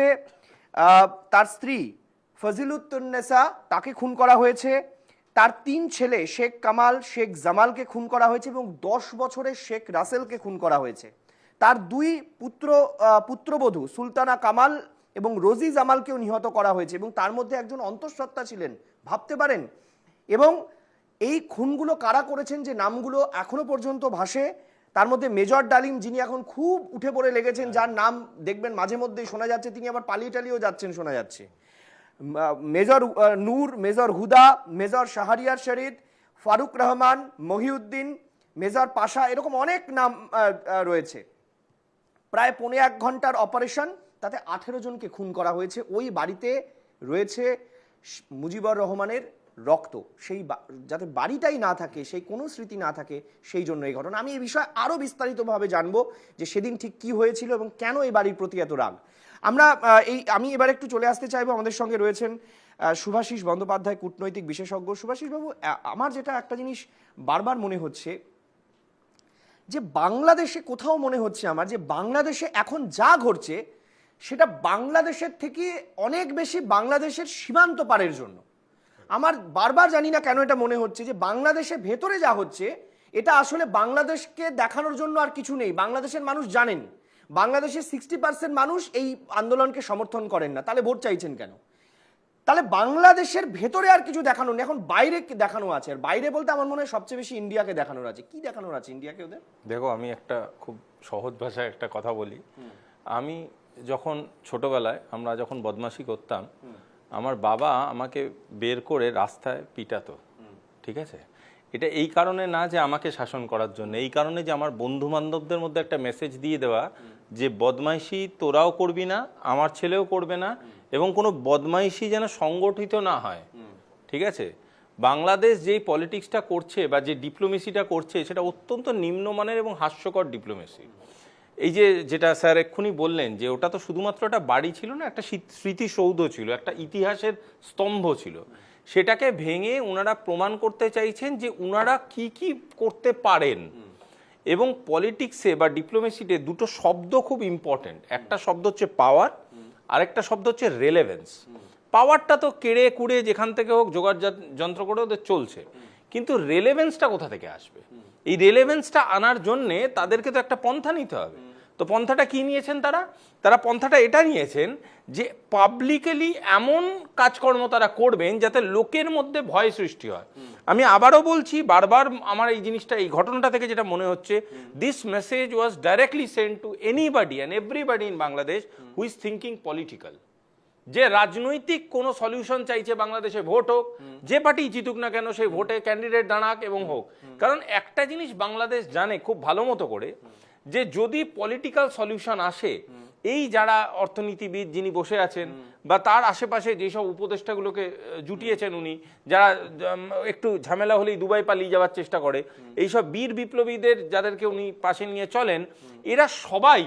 তার স্ত্রী ফজিলুত্তুন্নেসা, তাকে খুন করা হয়েছে। তার 3 ছেলে শেখ কামাল, শেখ জামালকে খুন করা হয়েছে, এবং 10 বছরের শেখ রাসেলকে খুন করা হয়েছে। তার 2 পুত্রবধূ সুলতানা কামাল এবং রোজি জামালকেও নিহত করা হয়েছে, এবং তার মধ্যে একজন অন্তঃসত্ত্বা ছিলেন, ভাবতে পারেন। এবং এই খুনগুলো কারা করেছেন, যে নামগুলো এখনো পর্যন্ত ভাসে, তার মধ্যে মেজর ডালিম, যিনি এখন খুব উঠে পড়ে লেগেছেন, যার নাম দেখবেন মাঝে মধ্যেই শোনা যাচ্ছে, তিনি আবার পালিয়ে টালিয়েও যাচ্ছেন শোনা যাচ্ছে। মেজর নূর, মেজর হুদা, মেজর শাহরিয়ার শরীদ, ফারুক রহমান, মহিউদ্দিন, মেজর পাশা, এরকম অনেক নাম রয়েছে। প্রায় 1.5 ঘন্টার অপারেশন, তাতে 18 জনকে খুন করা হয়েছে। ওই বাড়িতে রয়েছে মুজিবুর রহমানের রক্ত, সেই যাতে বাড়িটাই না থাকে, সেই কোনো স্মৃতি না থাকে, সেই জন্য এই ঘটনা। আমি এই বিষয়ে আরও বিস্তারিতভাবে জানবো যে সেদিন ঠিক কি হয়েছিল এবং কেন এই বাড়ির প্রতি এত রাগ। আমি এবার একটু চলে আসতে চাইবো, আমাদের সঙ্গে রয়েছেন শুভাশিস বন্দ্যোপাধ্যায়, কূটনৈতিক বিশেষজ্ঞ। শুভাশিস বাবু, আমার যেটা একটা জিনিস বারবার মনে হচ্ছে যে বাংলাদেশে কোথাও মনে হচ্ছে আমার যে বাংলাদেশে এখন যা ঘটছে সেটা বাংলাদেশের থেকে অনেক বেশি বাংলাদেশের সীমান্ত পারের জন্য। আমার বারবার জানি না কেন এটা মনে হচ্ছে যে বাংলাদেশের ভেতরে যা হচ্ছে এটা আসলে বাংলাদেশকে দেখানোর জন্য আর কিছু নেই। বাংলাদেশের মানুষ জানেন, বাংলাদেশের 60% মানুষ এই আন্দোলনকে সমর্থন করেন না, তাহলে ভোট চাইছেন কেন? তাহলে বাংলাদেশের ভেতরে আর কিছু দেখানো নেই, এখন বাইরে দেখানো আছে। আর বাইরে বলতে আমার মনে হয় সবচেয়ে বেশি ইন্ডিয়াকে দেখানোর আছে। কি দেখানোর আছে ইন্ডিয়াকে ওদের? দেখো, আমি একটা খুব সহজ ভাষায় একটা কথা বলি। আমি যখন ছোটবেলায় আমরা যখন বদমাশি করতাম, আমার বাবা আমাকে বের করে রাস্তায় পিটাতো, ঠিক আছে? এটা এই কারণে না যে আমাকে শাসন করার জন্য, এই কারণে যে আমার বন্ধু বান্ধবদের মধ্যে একটা মেসেজ দিয়ে দেওয়া যে বদমাইশি তোরাও করবি না, আমার ছেলেও করবে না, এবং কোনো বদমাইশি যেন সংগঠিত না হয়, ঠিক আছে? বাংলাদেশ যেই পলিটিক্সটা করছে বা যে ডিপ্লোমেসিটা করছে সেটা অত্যন্ত নিম্নমানের এবং হাস্যকর ডিপ্লোমেসি। এই যেটা স্যার এক্ষুনি বললেন যে ওটা তো শুধুমাত্র একটা বাড়ি ছিল না, একটা স্মৃতিসৌধ ছিল, একটা ইতিহাসের স্তম্ভ ছিল। সেটাকে ভেঙে ওনারা প্রমাণ করতে চাইছেন যে ওনারা কি কি করতে পারেন। এবং পলিটিক্সে বা ডিপ্লোমেসিতে দুটো শব্দ খুব ইম্পর্টেন্ট। একটা শব্দ হচ্ছে পাওয়ার, আরেকটা শব্দ হচ্ছে রেলেভেন্স। পাওয়ারটা তো কেড়ে কুড়ে যেখান থেকে হোক জোগাড় যন্ত্র করে ওদের চলছে, কিন্তু রেলেভেন্সটা কোথা থেকে আসবে? এই রেলেভেন্সটা আনার জন্যে তাদেরকে তো একটা পন্থা নিতে হবে। তো পন্থাটা কি নিয়েছেন তারা পন্থাটা এটা নিয়েছেন যে পাবলিকলি এমন কাজকর্ম তারা করবেন যাতে লোকের মধ্যে ভয় সৃষ্টি হয়। আমি আবারও বলছি, বারবার আমার এই জিনিসটা, এই ঘটনাটা থেকে যেটা মনে হচ্ছে, this message was directly send to anybody and everybody in Bangladesh who is thinking political. যে রাজনৈতিক কোনো সলিউশন চাইছে বাংলাদেশে, ভোট হোক, যে পার্টি জিতুক না কেন সেই ভোটে ক্যান্ডিডেট দাঁড়াক এবং হোক। কারণ একটা জিনিস বাংলাদেশ জানে খুব ভালো মতো করে, যে যদি পলিটিক্যাল সলিউশন আসে, এই যারা অর্থনীতিবিদ যিনি বসে আছেন বা তার আশেপাশে যেসব উপদেষ্টাগুলোকে জুটিয়েছেন উনি, যারা একটু ঝামেলা হলেই দুবাই পালিয়ে যাওয়ার চেষ্টা করে, এইসব বীর বিপ্লবীদের যাদেরকে উনি পাশে নিয়ে চলেন, এরা সবাই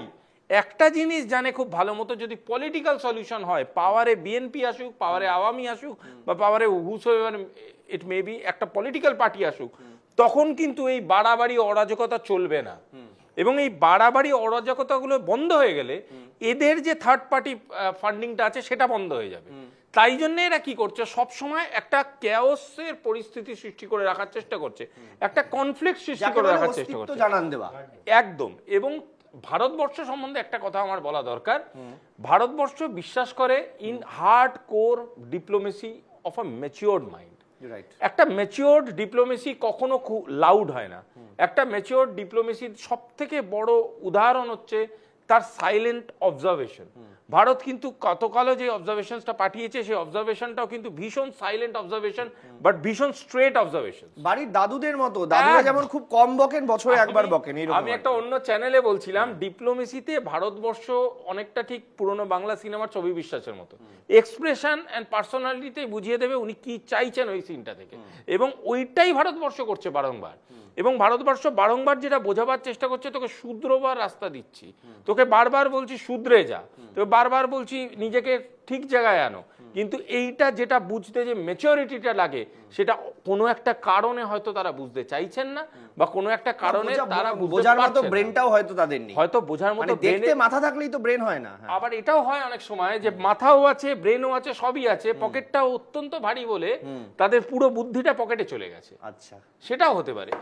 একটা জিনিস জানে খুব ভালো মতো, যদি পলিটিক্যাল সলিউশন হয়, পাওয়ারে বিএনপি আসুক, পাওয়ারে আওয়ামী আসুক, বা পাওয়ারে হুসোএভার ইট মে বি একটা পলিটিক্যাল পার্টি আসুক, তখন কিন্তু এই বাড়াবাড়ি অরাজকতা চলবে না। এবং এই বাড়াবাড়ি অরাজকতাগুলো বন্ধ হয়ে গেলে এদের যে থার্ড পার্টি ফান্ডিংটা আছে সেটা বন্ধ হয়ে যাবে। তাই জন্য এরা কি করছে, সবসময় একটা ক্যাওসের পরিস্থিতি সৃষ্টি করে রাখার চেষ্টা করছে, একটা কনফ্লিক্ট সৃষ্টি করে রাখার চেষ্টা করছে, জানান দেওয়া একদম। এবং ভারতবর্ষ সম্বন্ধে একটা কথা আমার বলা দরকার। ভারতবর্ষ বিশ্বাস করে in hard core diplomacy of a matured mind. একটা ম্যাচিওর্ড ডিপ্লোমেসি কখনো খুব লাউড হয় না। একটা ম্যাচিওর্ড ডিপ্লোমেসির সব থেকে বড় উদাহরণ হচ্ছে তার সাইলেন্ট অবজারভেশন। ভারত কিন্তু গতকালও যে অবজারভেশনটা পাঠিয়েছে, সেই অবজারভেশনটাও কিন্তু ভীষণ সাইলেন্ট অবজারভেশন, বাট ভীষণ স্ট্রেট অবজারভেশন। বাড়ির দাদুদের মতো, দাদুরা যেমন খুব কম বকেন, বছরে একবার বকেন। আমি একটা অন্য চ্যানেলে বলছিলাম, ডিপ্লোমেসিতে ভারতবর্ষ অনেকটা ঠিক পুরনো বাংলা সিনেমার ছবি বিশ্বাসের মতো, এক্সপ্রেশন অ্যান্ড পার্সোনালিটিতে বুঝিয়ে দেবে উনি কি চাইছেন ওই সিনটা থেকে, এবং ওইটাই ভারতবর্ষ করছে বারংবার। এবং ভারতবর্ষ বারংবার যেটা বোঝাবার চেষ্টা করছে, তোকে শুধরোবার রাস্তা দিচ্ছি, তোকে বারবার বলছি শুধরে যা, তোকে বারবার বলছি নিজেকে ঠিক জায়গায় আনো, কিন্তু এইটা যেটা বুঝতে যে ম্যাচুরিটিটা লাগে, সেটা কোনো একটা কারণে হয়তো তারা বুঝতে চাইছেন না, বা কোনো একটা কারণে তারা বোঝার মতো ব্রেনটাও হয়তো তাদের নেই। হয়তো বোঝার মতো দেখতে মাথা থাকলেই তো ব্রেন হয় না। আবার এটাও হয় অনেক সময় যে মাথাও আছে, ব্রেনও আছে, সবই আছে, পকেটটাও অত্যন্ত ভারী বলে তাদের পুরো বুদ্ধিটা পকেটে চলে গেছে। আচ্ছা, সেটাও হতে পারে।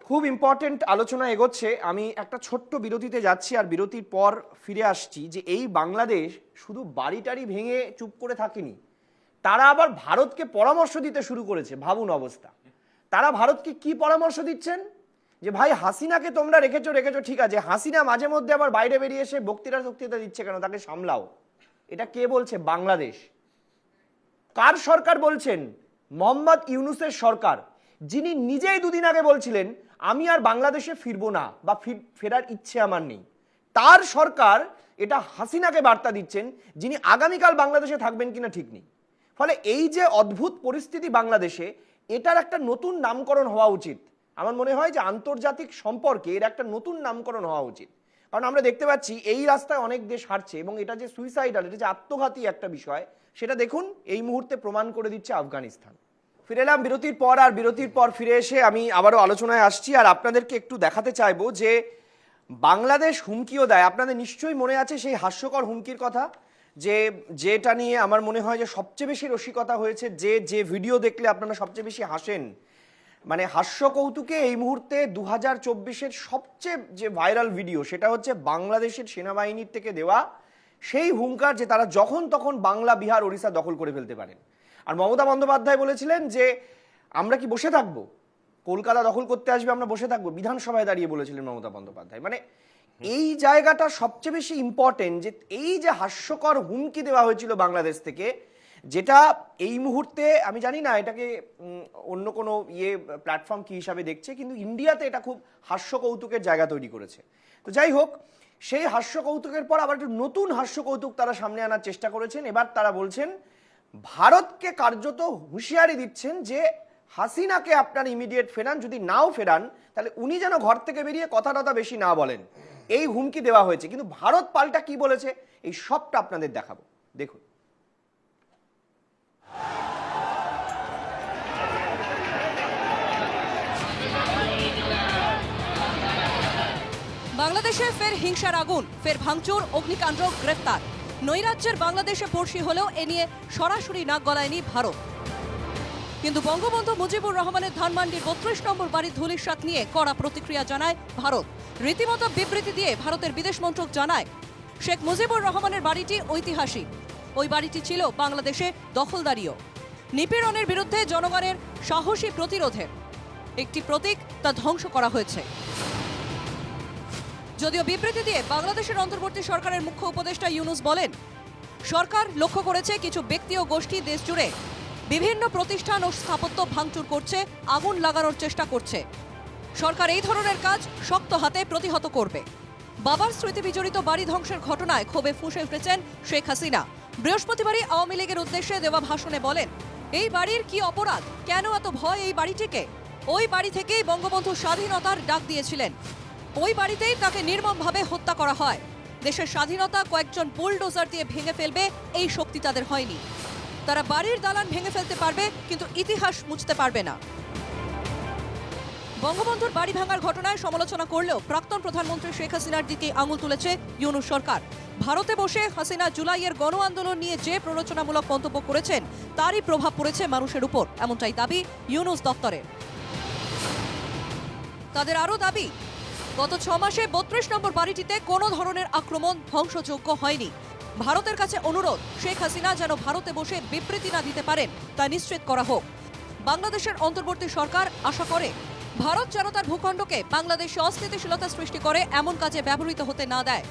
খুব ইম্পর্টেন্ট আলোচনা এগোচ্ছে। আমি একটা ছোট্ট বিরতিতে যাচ্ছি, আর বিরতির পর ফিরে আসছি। যে এই বাংলাদেশ শুধু বাড়িটারি ভেঙে চুপ করে থাকেনি, তারা আবার ভারতকে পরামর্শ দিতে শুরু করেছে। ভাবুন অবস্থা। তারা ভারতকে কি পরামর্শ দিচ্ছেন, যে ভাই হাসিনাকে তোমরা রেখেছো ঠিক আছে, হাসিনা মাঝে মধ্যে আবার বাইরে বেরিয়ে এসে বক্তৃতা দিচ্ছে কেন, তাকে সামলাও। এটা কে বলছে? বাংলাদেশ। কার সরকার বলছেন? মোহাম্মদ ইউনুসের সরকার, যিনি নিজেই দুদিন আগে বলছিলেন আমি আর বাংলাদেশে ফিরবো না বা ফেরার ইচ্ছে আমার নেই। তার সরকার এটা হাসিনাকে বার্তা দিচ্ছেন, যিনি আগামীকাল বাংলাদেশে থাকবেন কিনা ঠিক নেই। ফলে এই যে অদ্ভুত পরিস্থিতি বাংলাদেশে, এটার একটা নতুন নামকরণ হওয়া উচিত। আমার মনে হয় যে আন্তর্জাতিক সম্পর্কে এর একটা নতুন নামকরণ হওয়া উচিত। কারণ আমরা দেখতে পাচ্ছি এই রাস্তায় অনেক দেশ হারছে, এবং এটা যে সুইসাইডাল, এটা যে আত্মঘাতী একটা বিষয়, সেটা দেখুন এই মুহূর্তে প্রমাণ করে দিচ্ছে আফগানিস্তান। ফিরে এলাম বিরতির পর, আর বিরতির পর ফিরে এসে আমি আবারও আলোচনায় আসছি, আর আপনাদেরকে একটু দেখাতে চাইবো যে বাংলাদেশ হুমকিও দেয়। আপনাদের নিশ্চয়ই মনে আছে সেই হাস্যকর হুমকির কথা, যেটা নিয়ে আমার মনে হয় যে সবচেয়ে বেশি রসিকতা হয়েছে, যে ভিডিও দেখলে আপনারা সবচেয়ে বেশি হাসেন, মানে হাস্য কৌতুকে এই মুহূর্তে 2024-এর সবচেয়ে যে ভাইরাল ভিডিও, সেটা হচ্ছে বাংলাদেশের সেনাবাহিনীর থেকে দেওয়া সেই হুঙ্কার যে তারা যখন তখন বাংলা, বিহার, ওড়িশা দখল করে ফেলতে পারেন। আর মমতা বন্দ্যোপাধ্যায় বলেছিলেন যে আমরা কি বসে থাকবো, কলকাতা দখল করতে আসবে আমরা বসে থাকবো, বিধানসভায় দাঁড়িয়ে বলেছিলেন মমতা বন্দ্যোপাধ্যায়। মানে এই জায়গাটা সবচেয়ে বেশি ইম্পর্টেন্ট, যে এই যে হাস্যকর হুমকি দেওয়া হয়েছিল বাংলাদেশ থেকে, যেটা এই মুহূর্তে আমি জানি না এটাকে অন্য কোনো প্ল্যাটফর্ম কি হিসাবে দেখছে, কিন্তু ইন্ডিয়াতে এটা খুব হাস্য কৌতুকের জায়গা তৈরি করেছে। তো যাই হোক, সেই হাস্য কৌতুকের পর আবার একটু নতুন হাস্য কৌতুক তারা সামনে আনার চেষ্টা করেছেন। এবার তারা বলছেন, ভারতকে কার্যত হুঁশিয়ারি দিচ্ছেন যে হাসিনাকে আপনার ইমিডিয়েট ফেরান, যদি নাও ফেরান তাহলে উনি যেন ঘর থেকে বেরিয়ে কথা টথা বেশি না বলেন, এই হুমকি দেওয়া হয়েছে। কিন্তু ভারত পাল্টা কি বলেছে, এই সবটা আপনাদের দেখাবো, দেখুন। বাংলাদেশে ফের হিংসার আগুন, ফের ভাঙচুর, অগ্নিকাণ্ড, গ্রেফতার। নৈরাজ্যের বাংলাদেশে পড়শি হলেও এ নিয়ে সরাসরি নাক গলায়নি ভারত। কিন্তু বঙ্গবন্ধু মুজিবুর রহমানের ধানমন্ডির 32 নম্বর বাড়ির ধূলিসাৎ নিয়ে কড়া প্রতিক্রিয়া জানায় ভারত। রীতিমতো বিবৃতি দিয়ে ভারতের বিদেশ মন্ত্রক জানায়, শেখ মুজিবুর রহমানের বাড়িটি ঐতিহাসিক। ওই বাড়িটি ছিল বাংলাদেশে দখলদারিও। নিপীড়নের বিরুদ্ধে জনগণের সাহসী প্রতিরোধের একটি প্রতীক, তা ধ্বংস করা হয়েছে। যদিও বিবৃতি দিয়ে বাংলাদেশের অন্তর্বর্তী সরকারের মুখ্য উপদেষ্টা ইউনুস বলেন, সরকার লক্ষ্য করেছে কিছু ব্যক্তি ও গোষ্ঠী দেশ জুড়ে বিভিন্ন প্রতিষ্ঠান ও স্থাপত্য ভাঙচুর করছে, আগুন লাগানোর চেষ্টা করছে। সরকার এই ধরনের কাজ শক্ত হাতে প্রতিহত করবে। বাবার স্মৃতি বিজড়িত বাড়ি ধ্বংসের ঘটনায় ক্ষোভে ফুঁসে উঠেছেন শেখ হাসিনা। বৃহস্পতিবারই আওয়ামী লীগের উদ্দেশ্যে দেওয়া ভাষণে বলেন, এই বাড়ির কি অপরাধ, কেন এত ভয় এই বাড়িটিকে? ওই বাড়ি থেকেই বঙ্গবন্ধু স্বাধীনতার ডাক দিয়েছিলেন। ওই বাড়িতেই তাকে নির্মমভাবে হত্যা করা হয়। দেশের স্বাধীনতা কয়েকজন বুলডোজার দিয়ে ভেঙে ফেলবে, এই শক্তি তাদের হয়নি। তারা বাড়ির দালান ভেঙে ফেলতে পারবে, কিন্তু ইতিহাস মুছতে পারবে না। বঙ্গবন্ধুর বাড়ি ভাঙার ঘটনায় সমালোচনা করলেও প্রাক্তন প্রধানমন্ত্রী শেখ হাসিনার দিকে আঙুল তুলেছে ইউনূস সরকার। ভারতে বসে হাসিনা জুলাইয়ের গণ আন্দোলন নিয়ে যে প্ররোচনামূলক মন্তব্য করেছেন, তারই প্রভাব পড়েছে মানুষের উপর, এমনটাই দাবি ইউনূস দপ্তরের। তাদের আরও দাবি, গত 6 মাসে 32 নম্বর বাড়িটিতে কোনো ধরনের আক্রমণ, ধ্বংসযোগ্য হয়নি। ভারতের কাছে অনুরোধ, শেখ হাসিনা যেন ভারতে বসে বিবৃতি না দিতে পারেন, তা নিশ্চিত করা হোক। বাংলাদেশের অন্তর্বর্তী সরকার আশা করে ভারত যেন তার ভূখণ্ডকে বাংলাদেশে অস্থিতিশীলতা সৃষ্টি করে এমন কাজে ব্যবহৃত হতে না দেয়।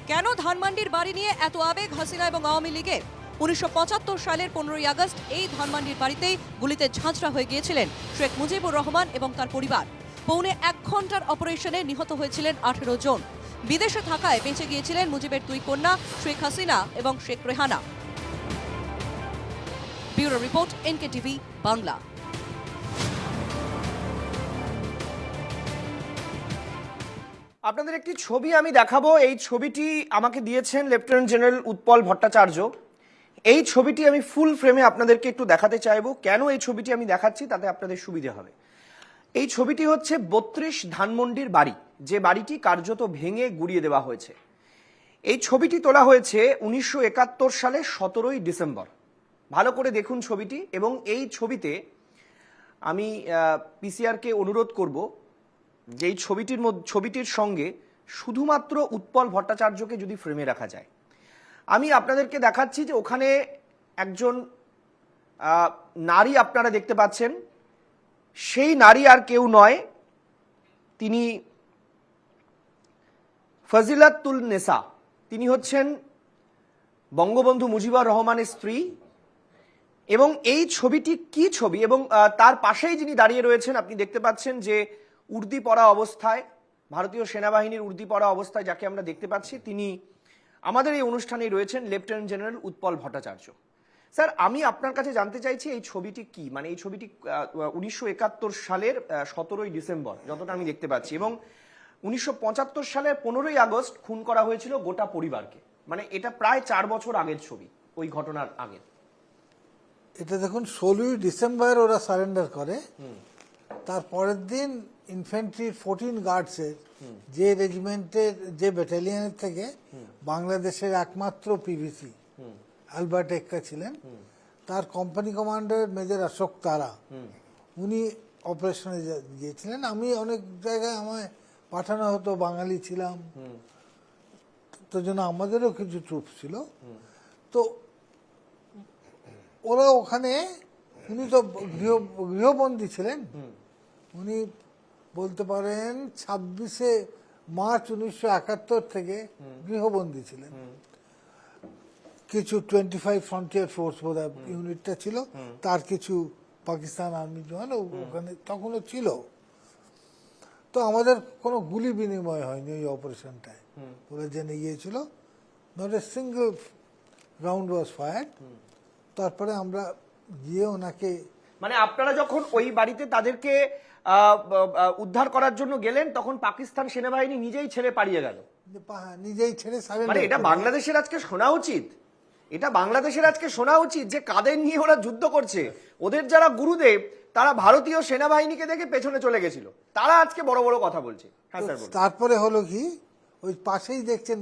কেন ধানমন্ডির বাড়ি নিয়ে এত আবেগ হাসিনা এবং আওয়ামী লীগের? 1975 সালের 15ই আগস্ট এই ধানমন্ডির বাড়িতেই গুলিতে ঝাঁঝরা হয়ে গিয়েছিলেন শেখ মুজিবুর রহমান এবং তার পরিবার। পৌনে 1 ঘন্টার অপারেশনে নিহত হয়েছিলেন 18 জন। বিদেশে থাকায় বেঁচে গিয়েছিলেন মুজিবের 2 কন্যা শেখ হাসিনা এবং Sheikh Rehana. Bureau report, NKTV Bangla. আপনাদের একটি ছবি আমি দেখাবো। এই ছবিটি আমাকে দিয়েছেন লেফটেন্যান্ট জেনারেল উৎপল ভট্টাচার্য। এই ছবিটি আমি ফুল ফ্রেমে আপনাদেরকে একটু দেখাতে চাইবো। কেন এই ছবিটি আমি দেখাচ্ছি, তাতে আপনাদের সুবিধা হবে। এই ছবিটি হচ্ছে 32 ধানমন্ডির বাড়ি, যে বাড়িটি কার্যত ভেঙে গুড়িয়ে দেওয়া হয়েছে। এই ছবিটি তোলা হয়েছে 1971 সালে 17ই ডিসেম্বর। ভালো করে দেখুন ছবিটি, এবং এই ছবিতে আমি পিসিআরকে অনুরোধ করব যে এই ছবিটির সঙ্গে শুধুমাত্র উৎপল ভট্টাচার্যকে যদি ফ্রেমে রাখা যায়। আমি আপনাদেরকে দেখাচ্ছি যে ওখানে একজন নারী আপনারা দেখতে পাচ্ছেন। সেই নারী আর কেউ নয়, তিনি ফজিলাতুল নেসা। তিনি হচ্ছেন বঙ্গবন্ধু মুজিবুর রহমানের স্ত্রী, এবং এই ছবিটি কি ছবি, এবং তার পাশেই যিনি দাঁড়িয়ে রয়েছেন আপনি দেখতে পাচ্ছেন যে উর্দি পরা অবস্থায়, ভারতীয় সেনাবাহিনীর উর্দি পরা অবস্থায় যাকে আমরা দেখতে পাচ্ছি, তিনি আমাদের এই অনুষ্ঠানে রয়েছেন lieutenant general Utpal Bhattacharya. Sir, আমি আপনার কাছে জানতে চাইছি এই ছবিটি কি, মানে এই ছবিটি 1971 সালের 17ই ডিসেম্বর যতটা আমি দেখতে পাচ্ছি, এবং 1975 সালের 15ই আগস্ট খুন করা হয়েছিল গোটা পরিবারকে, মানে এটা প্রায় 4 বছর আগের ছবি, ওই ঘটনার আগে। এটা দেখুন 16ই ডিসেম্বর ওরা সারেন্ডার করে, তার পরের দিন ইনফ্যান্ট্রির 14 গার্ডসের যে রেজিমেন্টের যে ব্যাটালিয়নের থেকে বাংলাদেশের একমাত্র পিভিসি আলবার্ট এক্কা ছিলেন, তার কোম্পানি কমান্ডার মেজর অশোক তারা, উনি অপারেশনে গিয়েছিলেন। আমি অনেক জায়গায় আমায় পাঠানো হতো, বাঙালি ছিলাম তো জন্য আমাদেরও কিছু ট্রুপ ছিল। তো ওরা ওখানে, উনি তো গৃহবন্দী ছিলেন, উনি বলতে পারেন 26শে মার্চ 1971 থেকে গৃহবন্দী ছিলেন। কিছু 25 ফ্রন্টিয়ার ফোর্স বোধহয় ইউনিটটা ছিল, তার কিছু পাকিস্তান আর্মি জওয়ান ওখানে তখনও ছিল। তো আমাদের কোনো গুলি বিনিময় হয়নি ওই অপারেশনটায়, ওরা জেনে গিয়েছিল, not a single round was fired. তারপরে আমরা গিয়ে ওনাকে, মানে আপনারা যখন ওই বাড়িতে তাদেরকে উদ্ধার করার জন্য গেলেন, তখন পাকিস্তান সেনাবাহিনী নিজেই ছেড়ে পালিয়ে গেল, নিজেই ছেড়ে মানে সারেন্ডার। এটা বাংলাদেশের আজকে শোনা উচিত, এটা বাংলাদেশের আজকে শোনা উচিত যে কাদের নিয়ে ওরা যুদ্ধ করছে। ওদের যারা গুরুদেব তারা ভারতীয় সেনাবাহিনীকে দেখে পেছনে চলে গেছিল, তারা আজকে বড় বড় কথা বলছে। হ্যাঁ স্যার, বলুন। তারপরে হলো কি, ওই পাশেই দেখছেন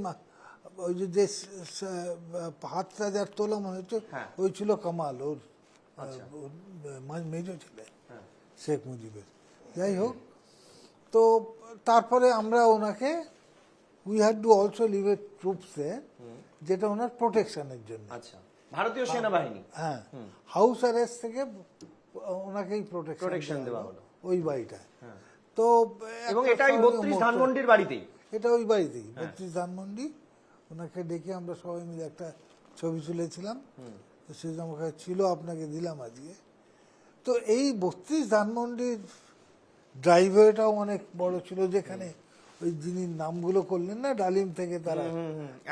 ওই যে হাত রাজার তোলা মনে হচ্ছে, ওই ছিল কামাল, ওর মেজর ছিলেন শেখ মুজিবের। যাই হোক, তো তারপরে আমরা ওনাকে, we had to also leave a troops there, যেটা ওনার প্রোটেকশনের জন্য। আচ্ছা, ভারতীয় সেনাবাহিনী, হ্যাঁ, হাউস অ্যারেস্ট থেকে ওনাকেই প্রোটেকশন প্রোটেকশন দেওয়া হলো ওই বাড়িটা। তো এবং একটা এটা ওই 32 মুহূর্ত। ধানমন্ডির বাড়িতেই, এটা ওই বাড়িতেই 32 ধানমন্ডি। ওনাকে ডেকে আমরা সবাই মিলে একটা ছবি তুলেছিলাম, তো সেই আমাকে ছিল, আপনাকে দিলাম আজকে। তো এই 32 ধানমন্ডির ড্রাইভওয়েটাও অনেক বড় ছিল, যেখানে ওই যিনি নামগুলো করলেন না ডালিম থেকে, তারা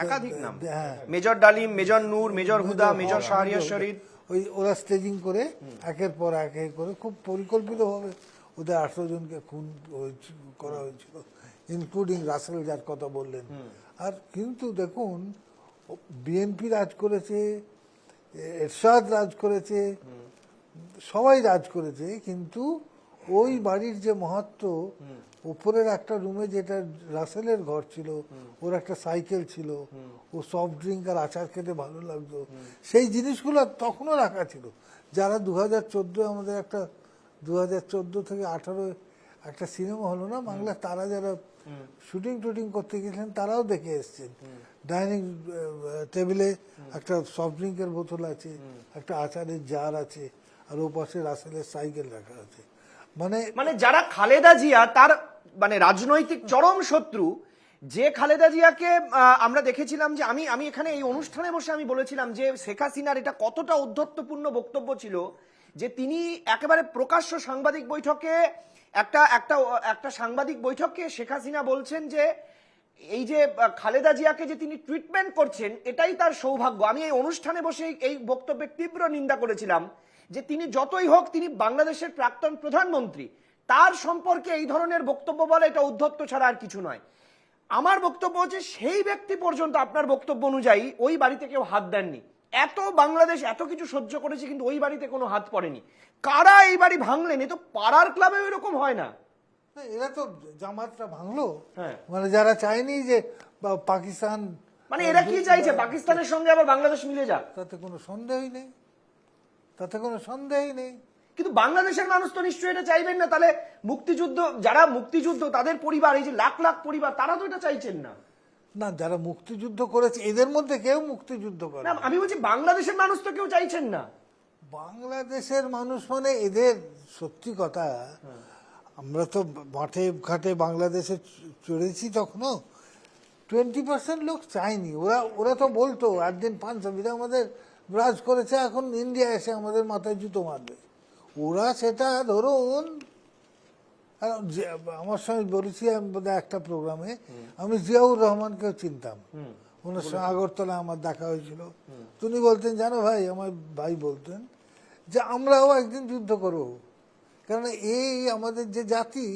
একাধিক নাম, হ্যাঁ, মেজর ডালিম, মেজর নূর, মেজর হুদা, মেজর শাহরিয়ার শরীফ, ওই ওরা স্টেজিং করে একের পর এক করে খুব পরিকল্পিতভাবে ওদের 18 জনকে খুন করা হয়েছিল, ইনক্লুডিং রাসেল যার কথা বললেন। আর কিন্তু দেখুন, বিএনপি রাজ করেছে, এরশাদ রাজ করেছে, সবাই রাজ করেছে, কিন্তু ওই বাড়ির যে মাহাত্ম্য, উপরের একটা রুমে যেটা রাসেলের ঘর ছিল, ওর একটা সাইকেল ছিল, ও সফট ড্রিঙ্ক আর আচার খেতে ভালো লাগতো, সেই জিনিসগুলো তখনও রাখা ছিল। যারা 2014 আমাদের একটা 2014 থেকে 18 একটা সিনেমা হলো না বাংলা, তারা যারা শুটিং টুটিং করতে গেছিলেন তারাও দেখে এসছেন। ডাইনিং টেবিলে একটা সফট ড্রিঙ্কের বোতল আছে, একটা আচারের জার আছে, আর ও পাশে রাসেলের সাইকেল রাখা আছে। মানে যারা খালেদা জিয়া তার মানে রাজনৈতিক চরম শত্রু, যে খালেদা জিয়াকে আমরা দেখেছিলাম, যে আমি এখানে এই অনুষ্ঠানে বসে আমি বলেছিলাম যে শেখ হাসিনার এটা কতটা ঔদ্ধত্যপূর্ণ বক্তব্য ছিল, যে তিনি একেবারে প্রকাশ্য সাংবাদিক বৈঠকে একটা সাংবাদিক বৈঠকে শেখ হাসিনা বলছেন যে এই যে খালেদা জিয়াকে যে তিনি ট্রিটমেন্ট করছেন এটাই তার সৌভাগ্য। আমি এই অনুষ্ঠানে বসে এই বক্তব্যের তীব্র নিন্দা করেছিলাম, যে তিনি যতই হোক তিনি বাংলাদেশের প্রাক্তন প্রধানমন্ত্রী, তার সম্পর্কে এই ধরনের বক্তব্য বলা এটা উদ্ধত্ত ছাড়া আর কিছু নয়। আমার বক্তব্য হচ্ছে সেই ব্যক্তি পর্যন্ত আপনার বক্তব্য অনুযায়ী ওই বাড়িতে কেউ হাত দেননি। এত বাংলাদেশ এত কিছু সহ্য করেছে, কিন্তু ওই বাড়িতে কোনো হাত পড়েনি। কারা এই বাড়ি ভাঙলেন? এ তো পাড়ার ক্লাবে এরকম হয় না। এরা তো জামাতটা ভাঙলো, হ্যাঁ, মানে যারা চায়নি যে পাকিস্তান, মানে এরা কি চাইছে পাকিস্তানের সঙ্গে আবার বাংলাদেশ মিলে যাক, তাতে কোনো সন্দেহই নেই, তাতে কোনো সন্দেহই নেই। কিন্তু বাংলাদেশের মানুষ তো নিশ্চয়ই এটা চাইবেন না। তাহলে মুক্তিযুদ্ধ, যারা মুক্তিযুদ্ধ তাদের পরিবার, এই যে লাখ লাখ পরিবার, তারা তো এটা চাইছেন না। না, যারা মুক্তিযুদ্ধ করেছে এদের মধ্যে কেউ মুক্তিযুদ্ধ করে না, আমি বলছি বাংলাদেশের মানুষ তো কেউ চাইছেন না। বাংলাদেশের মানুষ মানে এদের, সত্যি কথা, আমরা তো মাঠে ঘাটে বাংলাদেশে চড়েছি, তখনও 20% লোক চায়নি। ওরা তো বলতো একদিন পান, আমাদের ব্রাজ করেছে, এখন ইন্ডিয়া এসে আমাদের মাথায় জুতো মারবে। ওরা সেটা ধরুন, আমার সঙ্গে বলেছি আমি বোধহয় একটা প্রোগ্রামে, আমি জিয়াউর রহমানকেও চিনতাম, ওনার সঙ্গে আগরতলা আমার দেখা হয়েছিল। তিনি বলতেন, জানো ভাই, আমার ভাই বলতেন যে আমরাও একদিন যুদ্ধ করব, কারণ এই আমাদের যে জাতি,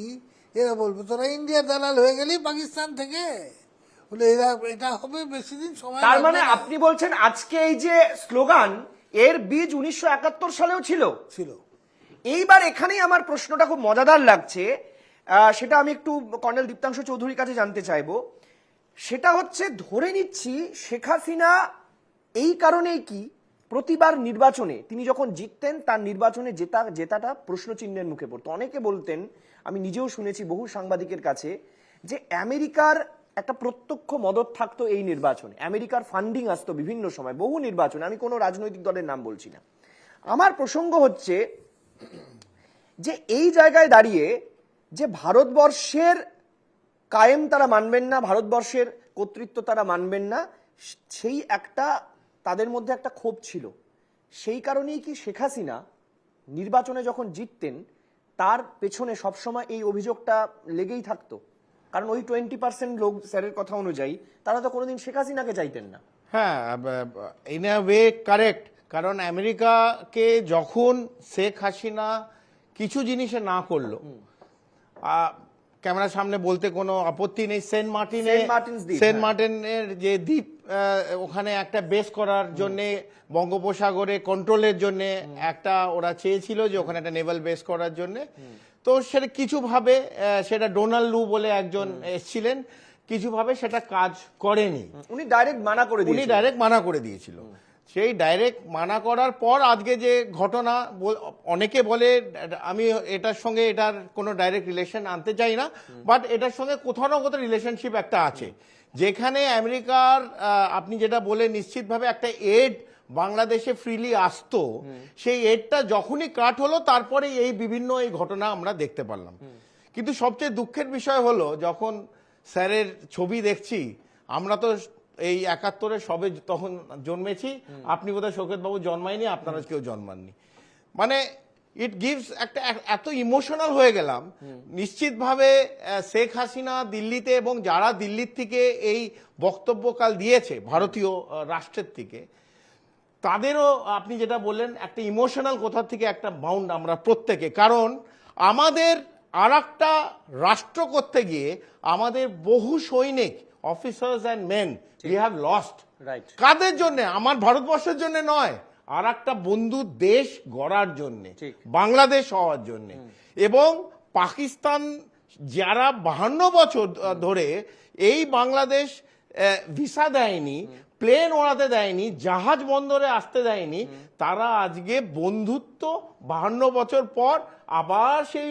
এরা বলবে তোরা ইন্ডিয়া দালাল হয়ে গেলি পাকিস্তান থেকে, বলে এরা এটা হবে বেশি দিন সময় তার লাগবে মানে না। আপনি বলছেন আজকে এই যে স্লোগান, এর বীজ 1971 সালেও ছিল। এইবার এখানেই আমার প্রশ্নটা খুব মজাদার লাগছে, সেটা আমি একটু কর্নেল দীপ্তাংশু চৌধুরীর কাছে জানতে চাইবো। সেটা হচ্ছে, ধরে নিচ্ছি শেখ হাসিনা এই কারণেই কি প্রতিবার নির্বাচনে তিনি যখন জিততেন, তার নির্বাচনে জেতাটা প্রশ্নচিহ্নের মুখে পড়তো। অনেকে বলতেন, আমি নিজেও শুনেছি বহু সাংবাদিকের কাছে, যে আমেরিকার একটা প্রত্যক্ষ মদত থাকতো এই নির্বাচনে, আমেরিকার ফান্ডিং আসতো বিভিন্ন সময় বহু নির্বাচনে। আমি কোনো রাজনৈতিক দলের নাম বলছি না। আমার প্রসঙ্গ হচ্ছে যে এই জায়গায় দাঁড়িয়ে যে ভারতবর্ষের কায়েম তারা মানবেন না, ভারতবর্ষের কর্তৃত্ব তারা মানবেন না, সেই একটা তাদের মধ্যে একটা ক্ষোভ ছিল। সেই কারণেই কি শেখ হাসিনা নির্বাচনে যখন জিততেন, তার পেছনে সবসময় এই অভিযোগটা লেগেই থাকতো? কারণ ওই 20% লোক, স্যারের কথা অনুযায়ী, তারা তো কোনোদিন শেখ হাসিনাকে চাইতেন না। হ্যাঁ, ইন আ ওয়ে কারেক্ট। কারণ আমেরিকাকে যখন শেখ হাসিনা কিছু জিনিসে না করলো, ক্যামেরার সামনে বলতে কোনো আপত্তি নেই, সেন্ট মার্টিনের যে দ্বীপ, ওখানে একটা বেস করার জন্য, বঙ্গোপসাগরে কন্ট্রোলের জন্য একটা ওরা চেয়েছিল যে ওখানে একটা নেভাল বেস করার জন্য। তো সেটা কিছুভাবে, সেটা ডোনাল্ড লু বলে একজন এসেছিলেন, কিছুভাবে সেটা কাজ করেনি। উনি ডাইরেক্ট মানা করে দিয়েছিল। সেই ডাইরেক্ট মানা করার পর আজকে যে ঘটনা, অনেকে বলে, আমি এটার সঙ্গে এটার কোনো ডাইরেক্ট রিলেশন আনতে চাই না, বাট এটার সঙ্গে কোথাও না কোথাও রিলেশনশিপ একটা আছে, যেখানে আমেরিকার, আপনি যেটা বলে, নিশ্চিতভাবে একটা এড বাংলাদেশে ফ্রিলি আসতো, সেই এডটা যখনই কাট হলো, তারপরে এই বিভিন্ন এই ঘটনা আমরা দেখতে পারলাম। কিন্তু সবচেয়ে দুঃখের বিষয় হলো, যখন স্যারের ছবি দেখছি, আমরা তো এই 71-এ সবে তখন জন্মেছি, আপনি বোধহয় শৌকত বাবু জন্মায়নি, আপনারা কেউ জন্মাননি। মানে ইট গিভস একটা, এত ইমোশনাল হয়ে গেলাম। নিশ্চিতভাবে শেখ হাসিনা দিল্লিতে, এবং যারা দিল্লির থেকে এই বক্তব্যকাল দিয়েছে ভারতীয় রাষ্ট্রের থেকে, তাদেরও আপনি যেটা বললেন, একটা ইমোশনাল কোথা থেকে একটা বাউন্ড আমরা প্রত্যেকে। কারণ আমাদের আর একটা রাষ্ট্র করতে গিয়ে আমাদের বহু সৈনিক, officers and men, we have lost. কাদের জন্য? আমার ভারতবর্ষের জন্য নয়, আর একটা বন্ধু দেশ গড়ার জন্য, বাংলাদেশ হওয়ার জন্য। এবং পাকিস্তান যারা 52 বছর ধরে এই বাংলাদেশ ভিসা দেয়নি, প্লেন ওড়াতে দেয়নি, জাহাজ বন্দরে আসতে দেয়নি, তারা আজকে বন্ধুত্ব 52 বছর পর আবার সেই,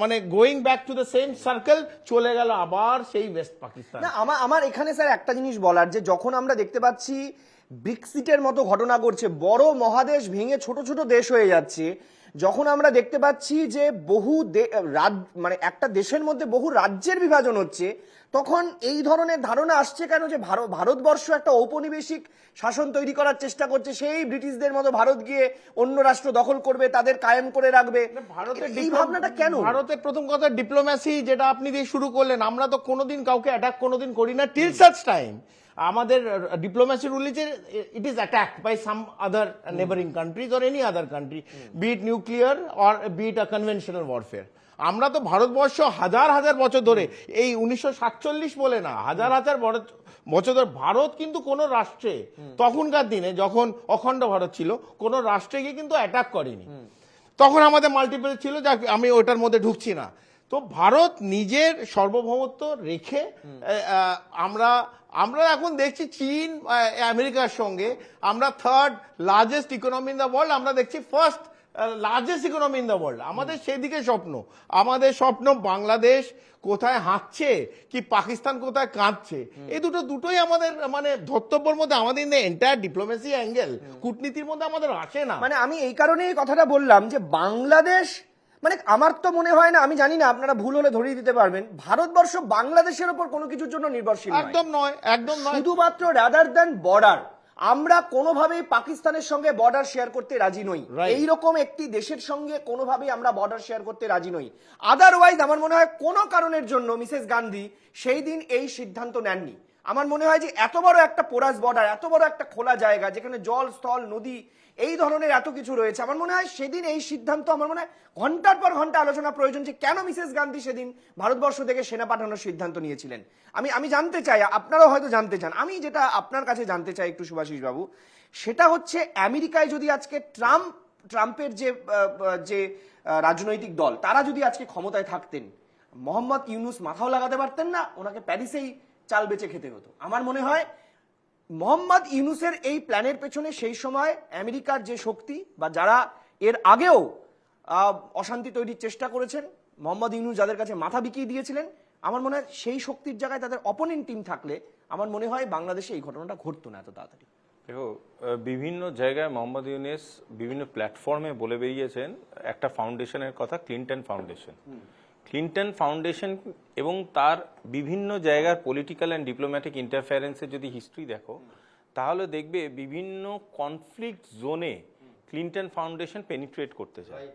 মানে going back to the same circle, চলে গেল আবার সেই ওয়েস্ট পাকিস্তান। না, আমার এখানে স্যার একটা জিনিস বলার, যে যখন আমরা দেখতে পাচ্ছি ব্রিক্সিটের মতো ঘটনা ঘটছে, বড় মহাদেশ ভেঙে ছোট ছোট দেশ হয়ে যাচ্ছে, যখন আমরা দেখতে পাচ্ছি যে বহু মানে একটা দেশের মধ্যে বহু রাজ্যের বিভাজন হচ্ছে, তখন এই ধরনের ধারণা আসছে কেন যে ভারতবর্ষ একটা ঔপনিবেশিক শাসন তৈরি করার চেষ্টা করছে, সেই ব্রিটিশদের মতো ভারত গিয়ে অন্য রাষ্ট্র দখল করবে, তাদের কায়েম করে রাখবে? ভারতের এই ভাবনাটা কেন? ভারতের প্রথম কথা ডিপ্লোম্যাসি, যেটা আপনি দিয়ে শুরু করলেন, আমরা তো কোনোদিন কাউকে অ্যাটাক কোনোদিন করি না টিল সাচ টাইম। আমাদের diplomacy rule is it is attack by some other neighbouring countries or any other country, be it nuclear or be it a conventional warfare. আমরা তো ভারতবর্ষ হাজার হাজার বছর ধরে, এই 1947 বলে না, হাজার হাজার বছর ধরে ভারত কিন্তু কোন রাষ্ট্রে, তখনকার দিনে যখন অখণ্ড ভারত ছিল, কোন রাষ্ট্রে গিয়ে কিন্তু অ্যাটাক করেনি। তখন আমাদের মাল্টিপল ছিল, যা আমি ওটার মধ্যে ঢুকছি না। তো ভারত নিজের সার্বভৌমত্ব রেখে, আমরা এখন দেখছি চীন, আমেরিকার সঙ্গে আমরা third largest economy in the world, আমরা দেখছি first largest economy in the world. আমাদের সেদিকে স্বপ্ন, আমাদের স্বপ্ন বাংলাদেশ কোথায় হাঁটছে, কি পাকিস্তান কোথায় কাঁদছে, এই দুটোই আমাদের মানে ধর্তব্যের মধ্যে, আমাদের এন্টায়ার ডিপ্লোমেসি অ্যাঙ্গেল, কূটনীতির মধ্যে আমাদের আসে না। মানে আমি এই কারণেই কথাটা বললাম যে বাংলাদেশ, মানে আমার তো মনে হয় না, আমি জানি না, আপনারা ভুল হলে ধরিয়ে দিতে পারবেন, ভারতবর্ষ বাংলাদেশের উপর কোনো কিছুর জন্য নির্ভরশীল একদম নয়, একদম নয়। শুধুমাত্র রাদার দ্যান বর্ডার, আমরা কোনোভাবেই পাকিস্তানের সঙ্গে বর্ডার শেয়ার করতে রাজি নই। Right. এইরকম একটি দেশের সঙ্গে কোনোভাবেই আমরা বর্ডার শেয়ার করতে রাজি নই। আদারওয়াইজ আমার মনে হয় কোনো কারণের জন্য মিসেস গান্ধী সেই দিন এই সিদ্ধান্ত নেননি। আমার মনে হয় যে এত বড় একটা পোরাস বর্ডার, এত বড় একটা খোলা জায়গা যেখানে জল, স্থল, নদী এই ধরনের এত কিছু রয়েছে, আমার মনে হয় সেদিন এই সিদ্ধান্ত, আমার মনে হয় ঘন্টার পর ঘন্টা আলোচনা প্রয়োজন যে কেন মিসেস গান্ধী সেদিন ভারতবর্ষ থেকে সেনা পাঠানোর সিদ্ধান্ত নিয়েছিলেন। আমি জানতে চাই, আপনারাও হয়তো জানতে চান, আমি যেটা আপনার কাছে জানতে চাই একটু সুভাষিস বাবু, সেটা হচ্ছে আমেরিকায় যদি আজকে ট্রাম্পের যে রাজনৈতিক দল তারা যদি আজকে ক্ষমতায় থাকতেন, মোহাম্মদ ইউনুস মাথাও লাগাতে পারতেন না, ওনাকে প্যারিসেই চাল বেচে খেতে হতো। আমার মনে হয় মোহাম্মদ ইউনুসের এই প্ল্যানের পেছনে সেই সময় আমেরিকার যে শক্তি বা যারা এর আগেও অশান্তি তৈরির চেষ্টা করেছেন, মোহাম্মদ ইউনুস যাদের কাছে মাথা বিকিয়ে দিয়েছিলেন, আমার মনে হয় সেই শক্তির জায়গায় তাদের অপোনেন্ট টিম থাকলে আমার মনে হয় বাংলাদেশে এই ঘটনাটা ঘটতো না এত তাড়াতাড়ি। দেখো, বিভিন্ন জায়গায় মোহাম্মদ ইউনুস বিভিন্ন প্ল্যাটফর্মে বলে বেরিয়েছেন একটা ফাউন্ডেশনের কথা, ক্লিন্টন ফাউন্ডেশন। ক্লিন্টন ফাউন্ডেশন এবং তার বিভিন্ন জায়গার পলিটিক্যাল অ্যান্ড ডিপ্লোম্যাটিক ইন্টারফারেন্সের যদি হিস্ট্রি দেখো, তাহলে দেখবে বিভিন্ন কনফ্লিক্ট জোনে ক্লিন্টন ফাউন্ডেশন পেনিট্রেট করতে চায়।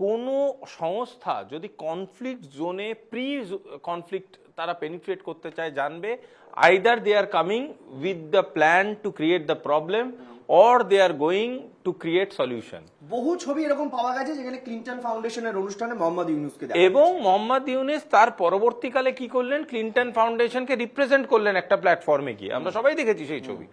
কোনো সংস্থা যদি কনফ্লিক্ট জোনে কনফ্লিক্ট তারা পেনিট্রেট করতে চায়, জানবে either they are coming with the plan to create the problem or they are going to create solution. বহু ছবি এরকম পাওয়া গেছে যেখানে ক্লিন্টন ফাউন্ডেশনের অনুষ্ঠানে মোহাম্মদ ইউনুসকে এবং মোহাম্মদ ইউনুস তার পরবর্তীকালে কি করলেন, ক্লিন্টন ফাউন্ডেশনকে রিপ্রেজেন্ট করলেন একটা প্ল্যাটফর্মে গিয়ে, আমরা সবাই দেখেছি সেই ছবি।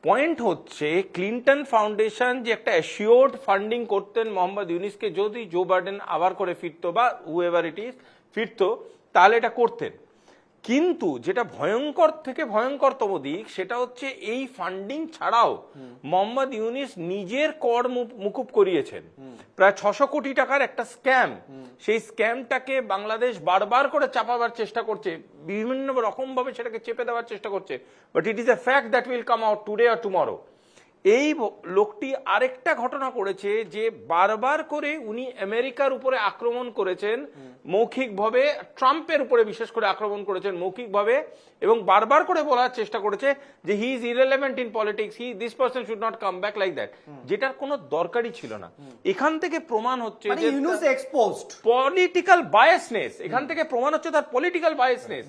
পয়েন্ট হচ্ছে ক্লিন্টন ফাউন্ডেশন যে একটা অ্যাসিওর্ড ফান্ডিং করতেন মোহাম্মদ ইউনুসকে, যদি জো বাইডেন আবার করে ফিরতো বা হুএভার ইট ইজ ফিরতো, তাহলে এটা করতেন। কিন্তু যেটা ভয়ঙ্কর থেকে ভয়ঙ্করতম দিক সেটা হচ্ছে এই ফান্ডিং ছাড়াও মোহাম্মদ ইউনুস নিজের কর মুকুব করিয়েছেন। প্রায় 600 কোটি টাকার একটা স্ক্যাম, সেই স্ক্যামটাকে বাংলাদেশ বারবার করে চাপাবার চেষ্টা করছে, বিভিন্ন রকম ভাবে সেটাকে চেপে দেওয়ার চেষ্টা করছে, but it is a fact that will come out today or tomorrow. এই লোকটি আরেকটা ঘটনা করেছে যে বারবার করে উনি আমেরিকার উপরে আক্রমণ করেছেন মৌখিকভাবে, ট্রাম্পের উপরে বিশেষ করে আক্রমণ করেছেন মৌখিকভাবে, এবং বারবার করে বলার চেষ্টা করেছে যে he is irrelevant in politics, this person should not come back like that, যেটার কোনো দরকারই ছিল না। এখান থেকে প্রমাণ হচ্ছে যে ইউনুস এক্সপোজড পলিটিক্যাল বায়াসনেস, এখান থেকে প্রমাণ হচ্ছে তার পলিটিক্যাল বায়াসনেস।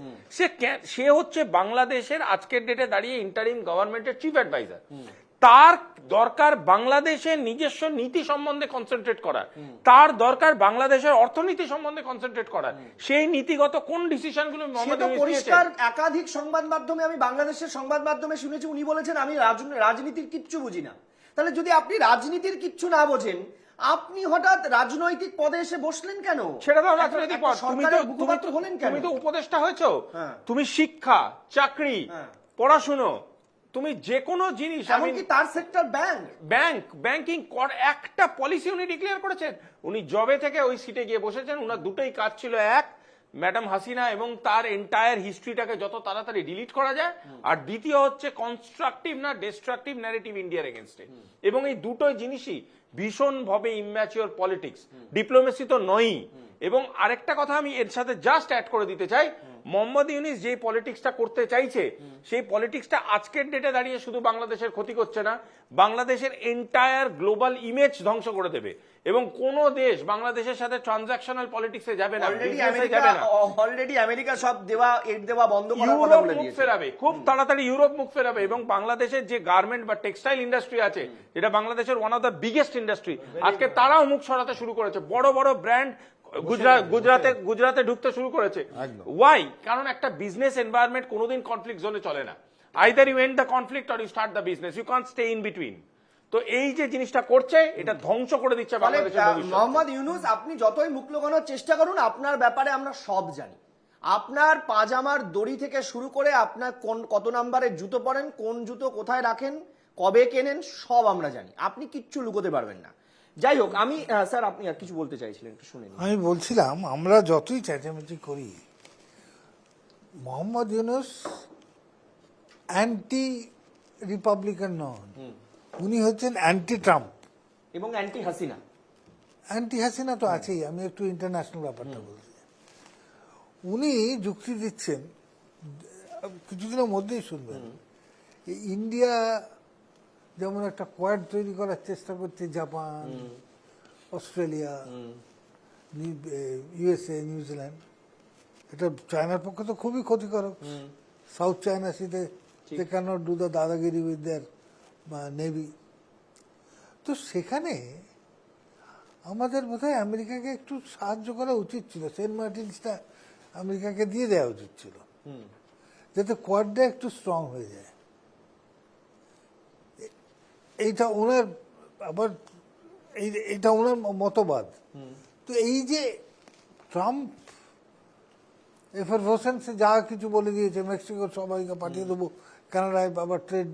সে হচ্ছে বাংলাদেশের আজকের ডেটে দাঁড়িয়ে ইন্টারিম গভর্নমেন্টের চিফ অ্যাডভাইজার। তার দরকার বাংলাদেশের নিজস্ব নীতি সম্বন্ধে কনসেন্ট্রেট করার, তার দরকার বাংলাদেশের অর্থনীতি সম্বন্ধে কনসেন্ট্রেট করার, সেই নীতিগত কোন ডিসিশনগুলো পরিষ্কার। একাধিক সংবাদ মাধ্যমে, আমি বাংলাদেশের সংবাদ মাধ্যমে শুনেছি উনি বলেছেন আমি রাজনীতির কিচ্ছু বুঝি না। তাহলে যদি আপনি রাজনীতির কিচ্ছু না বোঝেন, আপনি হঠাৎ রাজনৈতিক পদে এসে বসলেন কেন? সেটা তো রাজনৈতিক পদ, তুমি তো উপদেষ্টা হয়েছো, তুমি শিক্ষা, চাকরি, পড়াশুনো, তুমি যে কোনো জিনিস, এমনকি তার সেক্টর ব্যাংকিং একটা পলিসি উনি ডিক্লেয়ার করেছেন। উনি জবে থেকে ওই সিটে গিয়ে বসেছেন, উনার দুটোই কাজ ছিল, এক ম্যাডাম হাসিনা এবং তার এন্টায়ার হিস্ট্রিটাকে যত তাড়াতাড়ি ডিলিট করা যায়, আর দ্বিতীয় হচ্ছে কনস্ট্রাকটিভ না ডিস্ট্রাকটিভ ন্যারেটিভ ইন্ডিয়ার এগেনস্টে। এবং এই দুটোই জিনিসই ভীষণভাবে ইম্যাচিওর পলিটিক্স, ডিপ্লোমেসি তো নয়ই। এবং আরেকটা কথা আমি এর সাথে জাস্ট অ্যাড করে দিতে চাই, মোহাম্মদ ইউনুস যে পলিটিক্সটা করতে চাইছে সেই পলিটিক্সটা আজকের ডেটে দাঁড়িয়ে শুধু বাংলাদেশের ক্ষতি করছে না, বাংলাদেশের এন্টায়ার গ্লোবাল ইমেজ ধ্বংস করে দেবে। এবং কোন দেশ বাংলাদেশের সাথে ট্রানজাকশনাল পলিটিক্সে যাবে না, অলরেডি আমেরিকা সব দেওয়া বন্ধ করার কথা বলে দিয়েছে, মুখ ফেরাবে খুব তাড়াতাড়ি, ইউরোপ মুখ ফেরাবে। এবং বাংলাদেশের যে গার্মেন্ট বা টেক্সটাইল ইন্ডাস্ট্রি আছে, যেটা বাংলাদেশের one of the biggest industry, আজকে তারাও মুখ সরাতে শুরু করেছে। বড় বড় ব্র্যান্ড গুজরাটে ঢুকতে শুরু করেছে। ওয়াই? কারণ একটা বিজনেস এনভায়রনমেন্ট কোনোদিন কনফ্লিক্ট জোনে চলে না। Either you end the conflict or you start the business, you can't stay in between. তো এই যে জিনিসটা করছে, এটা ধ্বংস করে দিচ্ছে বাংলাদেশের ভবিষ্যৎ। মোহাম্মদ ইউনুস, আপনি যতই মুখ লুকানোর চেষ্টা করুন, আপনার ব্যাপারে আমরা সব জানি। আপনার পাজামার দড়ি থেকে শুরু করে আপনার কত নাম্বারের জুতো পরেন, কোন জুতো কোথায় রাখেন, কবে কেনেন, সব আমরা জানি। আপনি কিচ্ছু লুকোতে পারবেন না। যাই হোক, আমি স্যার, আপনি আর কিছু বলতে চাইছিলেন, একটু শুনে নিন। আমি বলছিলাম, আমরা যতই চেঁচামেচি করি, মোহাম্মদ ইউনুস অ্যান্টি রিপাবলিকান নন, উনি হচ্ছেন অ্যান্টি ট্রাম্প এবং অ্যান্টি হাসিনা। অ্যান্টি হাসিনা তো আছেই, আমি একটু ইন্টারন্যাশনাল ব্যাপারটা বলছি। উনি যুক্তি দিচ্ছেন, কিছুদিনের মধ্যেই শুনবেন, এই ইন্ডিয়া যেমন একটা কোয়াড তৈরি করার চেষ্টা করছে, জাপান, অস্ট্রেলিয়া, ইউএসএ, নিউজিল্যান্ড, এটা চায়নার পক্ষে তো খুবই ক্ষতিকারক। সাউথ চায়না সিতে they can not do the দাদাগিরি উইথ দেয়ার নেভি। তো সেখানে আমাদের বোধহয় আমেরিকাকে একটু সাহায্য করা উচিত ছিল, সেন্ট মার্টিনসটা আমেরিকাকে দিয়ে দেওয়া উচিত ছিল, যাতে কোয়াডটা একটু স্ট্রং হয়ে যায়। এইটা ওনার আবার এইটা ওনার মতবাদ। তো এই যে ট্রাম্প এফারভেসেন্সে যা কিছু বলে দিয়েছে, মেক্সিকোর সবাইকে পাঠিয়ে দেবো, কানাডায় আবার ট্রেড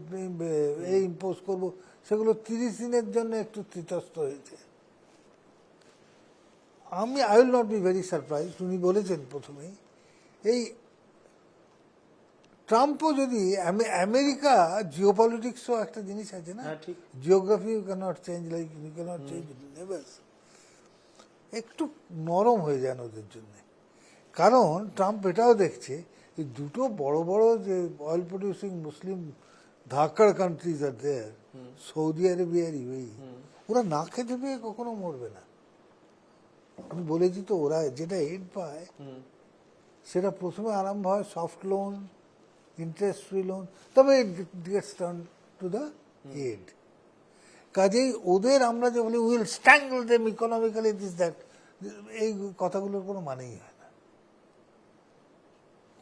ইম্পোজ করবো, সেগুলো 30 দিনের জন্য একটু তৃতস্থ হয়েছে। I will not be very surprise, উনি বলেছেন প্রথমেই, এই ট্রাম্পও যদি আমেরিকা জিওপলিটিক্সও একটা জিনিস আছে না, geography you can't change, like you can't change neighbours, একটু নরম হয়ে যান ওদের জন্য। কারণ ট্রাম্প এটাও দেখছে এই দুটো বড় বড় যে oil producing Muslim ধাক্কার countries are there, Saudi Arabia R UAE, ওরা না খেতে পেয়ে কখনো মরবে না। আমি বলেছি তো, ওরা যেটা এড পায় সেটা প্রথমে আরম্ভ হয় soft loan, interest free loan, তবে it gets turn to the aid. কাজেই ওদের আমরা যে বলি will strangle them economically this that, এই কথাগুলোর কোনো মানেই হয় না,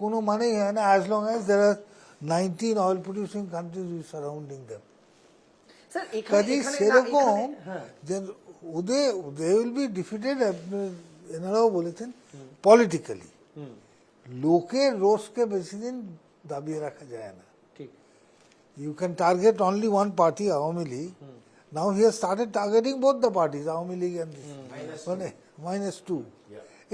কোনো মানেই হয় না, অ্যাজ লং অ্যাজ দেয়ার আর 19 oil producing countries surrounding them. কাজেই সেরকম যে ওদের উইল বি ডিফিটেড, এনারাও বলেছেন, পলিটিক্যালি। লোকের রোষকে বেশি দিন দাবিয়ে রাখা যায় না। ঠিক, you can target only one party, Awami League. Now he has started targeting both the parties, Awami League and this. -2.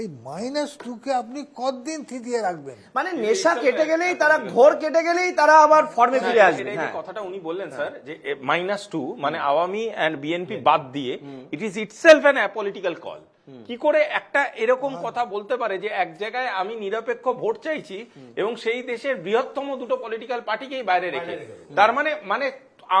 এই -2 কে আপনি কতদিন থিতিয়ে রাখবেন? মানে নেশা কেটে গেলেই তারা, ঘোর কেটে গেলেই তারা আবার ফর্মে ফিরে আসবে। এই যে কথাটা উনি বললেন স্যার, যে -2 মানে আওয়ামী এন্ড বিএনপি বাদ দিয়ে, it is itself an apolitical call. কি করে একটা এরকম কথা বলতে পারে যে এক জায়গায় আমি নিরপেক্ষ ভোট চাইছি এবং সেই দেশের বৃহত্তম দুটো পলিটিক্যাল পার্টিকেই বাইরে রেখে, তার মানে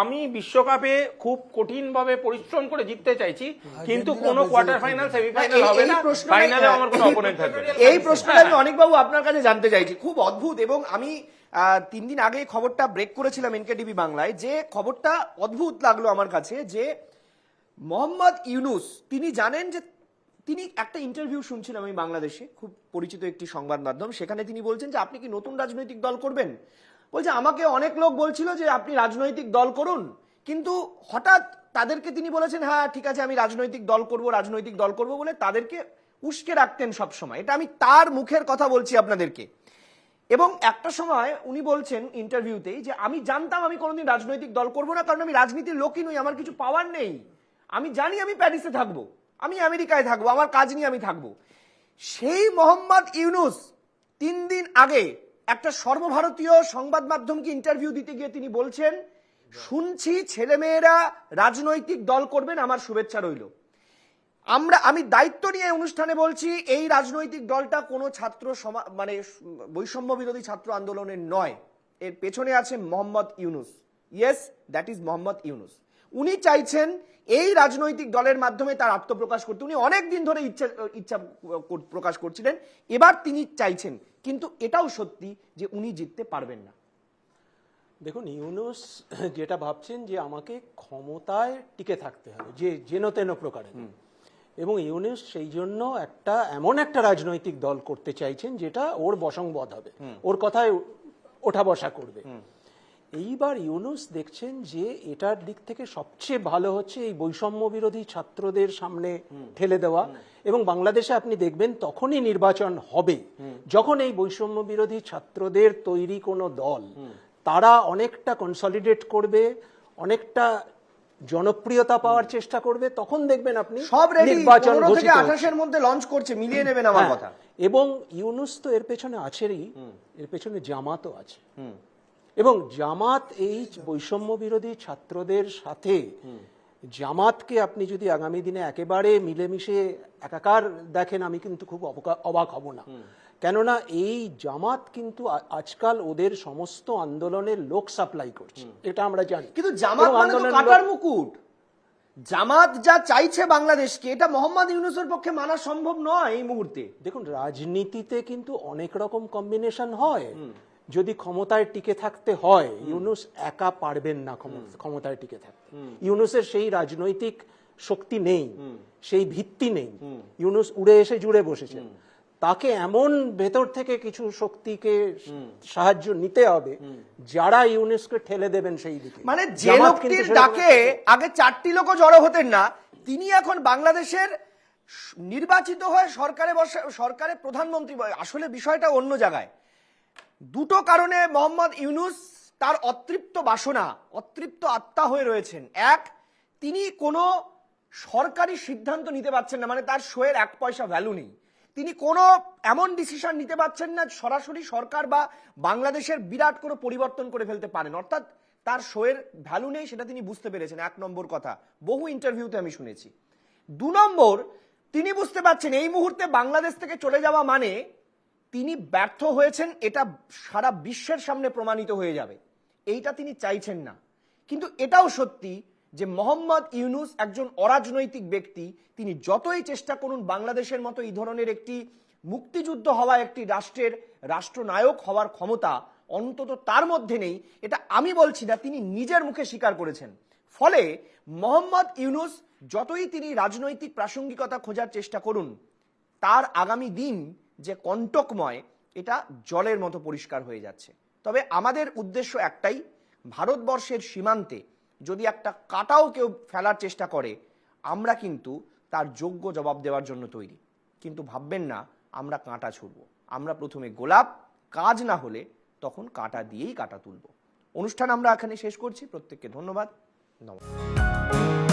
আমি বিশ্বকাপে খুব কঠিন ভাবে পরিশ্রম করে জিততে চাইছি, কিন্তু কোনো কোয়ার্টার ফাইনাল, সেমিফাইনাল হবে না, ফাইনালে আমার কোনো অপোনেন্ট থাকবে না। এই প্রশ্নটা আমি অনেকবাবু আপনার কাছে জানতে চাইছি, খুব অদ্ভুত। এবং আমি 3 দিন আগে খবরটা ব্রেক করেছিলাম এনকেটিভি বাংলায়, যে খবরটা অদ্ভুত লাগলো আমার কাছে, যে মোহাম্মদ ইউনুস তিনি জানেন যে, তিনি একটা ইন্টারভিউ শুনছিলাম আমি বাংলাদেশে, খুব পরিচিত একটি সংবাদ মাধ্যম, সেখানে তিনি বলছেন যে আপনি কি নতুন রাজনৈতিক দল করবেন? বলছে আমাকে অনেক লোক বলছিল যে আপনি রাজনৈতিক দল করুন, কিন্তু হঠাৎ তাদেরকে তিনি বলেছেন হ্যাঁ ঠিক আছে আমি রাজনৈতিক দল করব বলে তাদেরকে উস্কে রাখতেন সব সময়। এটা আমি তার মুখের কথা বলছি আপনাদেরকে। এবং একটা সময় উনি বলছেন ইন্টারভিউতেই যে আমি জানতাম আমি কোনোদিন রাজনৈতিক দল করব না, কারণ আমি রাজনীতির লোকই নই, আমার কিছু পাওয়ার নেই, আমি জানি আমি প্যারিসে থাকবো, আমি আমেরিকায় থাকবো, আমার কাজ নিয়ে আমি থাকবো। সেই মোহাম্মদ ইউনুস 3 দিন আগে একটা সর্বভারতীয় সংবাদ মাধ্যমকে ইন্টারভিউ দিতে গিয়ে তিনি বলছেন, শুনছি ছেলেমেয়েরা রাজনৈতিক দল করবেন, আমার শুভেচ্ছা রইল। আমি দায়িত্ব নিয়ে অনুষ্ঠানে বলছি, এই রাজনৈতিক দলটা কোনো ছাত্র মানে বৈষম্য বিরোধী ছাত্র আন্দোলনের নয়, এর পেছনে আছে Mohammad Yunus. Yes, that is Mohammad Yunus. উনি চাইছেন এই রাজনৈতিক দলের মাধ্যমে তার আত্মপ্রকাশ করতে, উনি অনেক দিন ধরে ইচ্ছা প্রকাশ করছিলেন, এবার তিনি চাইছেন। কিন্তু এটাও সত্যি যে উনি জিততে পারবেন না। দেখুন, ইউনুস যেটা ভাবছেন যে আমাকে ক্ষমতায় টিকে থাকতে হবে, যে যেন তেন প্রকারে, এবং ইউনুস সেই জন্য এমন একটা রাজনৈতিক দল করতে চাইছেন যেটা ওর বশংবদ হবে, ওর কথায় ওঠা বসা করবে। এইবার ইউনুস দেখছেন যে এটার দিক থেকে সবচেয়ে ভালো হচ্ছে এই বৈষম্য বিরোধী ছাত্রদের সামনে ঠেলে দেওয়া, এবং বাংলাদেশে আপনি দেখবেন তখনই নির্বাচন হবে যখন এই বৈষম্য বিরোধী ছাত্রদের তৈরি কোনো দল তারা অনেকটা কনসলিডেট করবে, অনেকটা জনপ্রিয়তা পাওয়ার চেষ্টা করবে, তখন দেখবেন আপনি সব রেডি, নির্বাচন 15 থেকে 28 এর মধ্যে লঞ্চ করছে, মিলিয়ে নেবেন আমার কথা। এবং ইউনুস তো এর পেছনে আছেই, এর পেছনে জামাতও আছে, এবং জামাত এই বৈষম্য বিরোধী ছাত্রদের সাথে, জামাতকে আপনি যদি আগামী দিনে একেবারে মিলেমিশে একাকার দেখেন, আমি কিন্তু খুব অবাক হব না। কেননা এই জামাত কিন্তু আজকাল ওদের সমস্ত আন্দোলনের লোক সাপ্লাই করছে, এটা আমরা জানি। কিন্তু জামাত এবং মানে তো আন্দোলনের কাটার লোক- মুকুট। জামাত যা চাইছে বাংলাদেশকে, এটা মোহাম্মদ ইউনূসের পক্ষে মানা সম্ভব নয় এই মুহূর্তে। দেখুন, রাজনীতিতে কিন্তু অনেক রকম কম্বিনেশন হয়। যদি ক্ষমতায় টিকে থাকতে হয়, ইউনূস একা পারবেন না ক্ষমতায় টিকে থাকতে। ইউনূসের সেই রাজনৈতিক শক্তি নেই, সেই ভিত্তি নেই। ইউনূস উড়ে এসে জুড়ে বসেছেন। তাকে এমন ভেতর থেকে কিছু শক্তিকে সাহায্য নিতে হবে যারা ইউনূসকে ঠেলে দেবেন সেই দিকে। মানে যে জামাত কিন্তু লোকটির সেরকম ডাকে আগে 4টি লোকও জড়ো হতেন না, তিনি এখন বাংলাদেশের নির্বাচিত হয়ে সরকারে প্রধানমন্ত্রী। আসলে বিষয়টা অন্য জায়গায়। দুটো কারণে মোহাম্মদ ইউনূস তার অতৃপ্ত বাসনা, অতৃপ্ত আত্মা হয়ে রয়েছেন। এক, তিনি কোনো সরকারি সিদ্ধান্ত নিতে পারছেন না, মানে তার শোয়ের 1 পয়সা ভ্যালু নেই। তিনি কোনো এমন ডিসিশন নিতে পারছেন না সরাসরি সরকার বা বাংলাদেশের বিরাট কোনো পরিবর্তন করে ফেলতে পারেন, অর্থাৎ তার শোয়ের ভ্যালু নেই, সেটা তিনি বুঝতে পেরেছেন। 1 নম্বর কথা, বহু ইন্টারভিউতে আমি শুনেছি। 2 নম্বর, তিনি বুঝতে পারছেন এই মুহূর্তে বাংলাদেশ থেকে চলে যাওয়া মানে তিনি ব্যর্থ হয়েছেন, এটা সারা বিশ্বের সামনে প্রমাণিত হয়ে যাবে। এইটা তিনি চাইছেন না। কিন্তু এটাও সত্যি যে মোহাম্মদ ইউনূস একজন অরাজনৈতিক ব্যক্তি। তিনি যতই চেষ্টা করুন বাংলাদেশের মতো এই ধরনের একটি মুক্তিযুদ্ধ হওয়া একটি রাষ্ট্রের রাষ্ট্রনায়ক হওয়ার ক্ষমতা অন্তত তার মধ্যে নেই। এটা আমি বলছি না, তিনি নিজের মুখে স্বীকার করেছেন। ফলে মোহাম্মদ ইউনূস যতই তিনি রাজনৈতিক প্রাসঙ্গিকতা খোঁজার চেষ্টা করুন, তার আগামী দিন যে কণ্টকময়, এটা জলের মতো পরিষ্কার হয়ে যাচ্ছে। তবে আমাদের উদ্দেশ্য একটাই, ভারতবর্ষের সীমান্তে যদি একটা কাঁটাও কেউ ফেলার চেষ্টা করে, আমরা কিন্তু তার যোগ্য জবাব দেওয়ার জন্য তৈরি। কিন্তু ভাববেন না আমরা কাঁটা ছুড়ব। আমরা প্রথমে গোলাপ, কাজ না হলে তখন কাঁটা দিয়েই কাঁটা তুলব। অনুষ্ঠান আমরা এখানে শেষ করছি। প্রত্যেককে ধন্যবাদ। নমস্কার।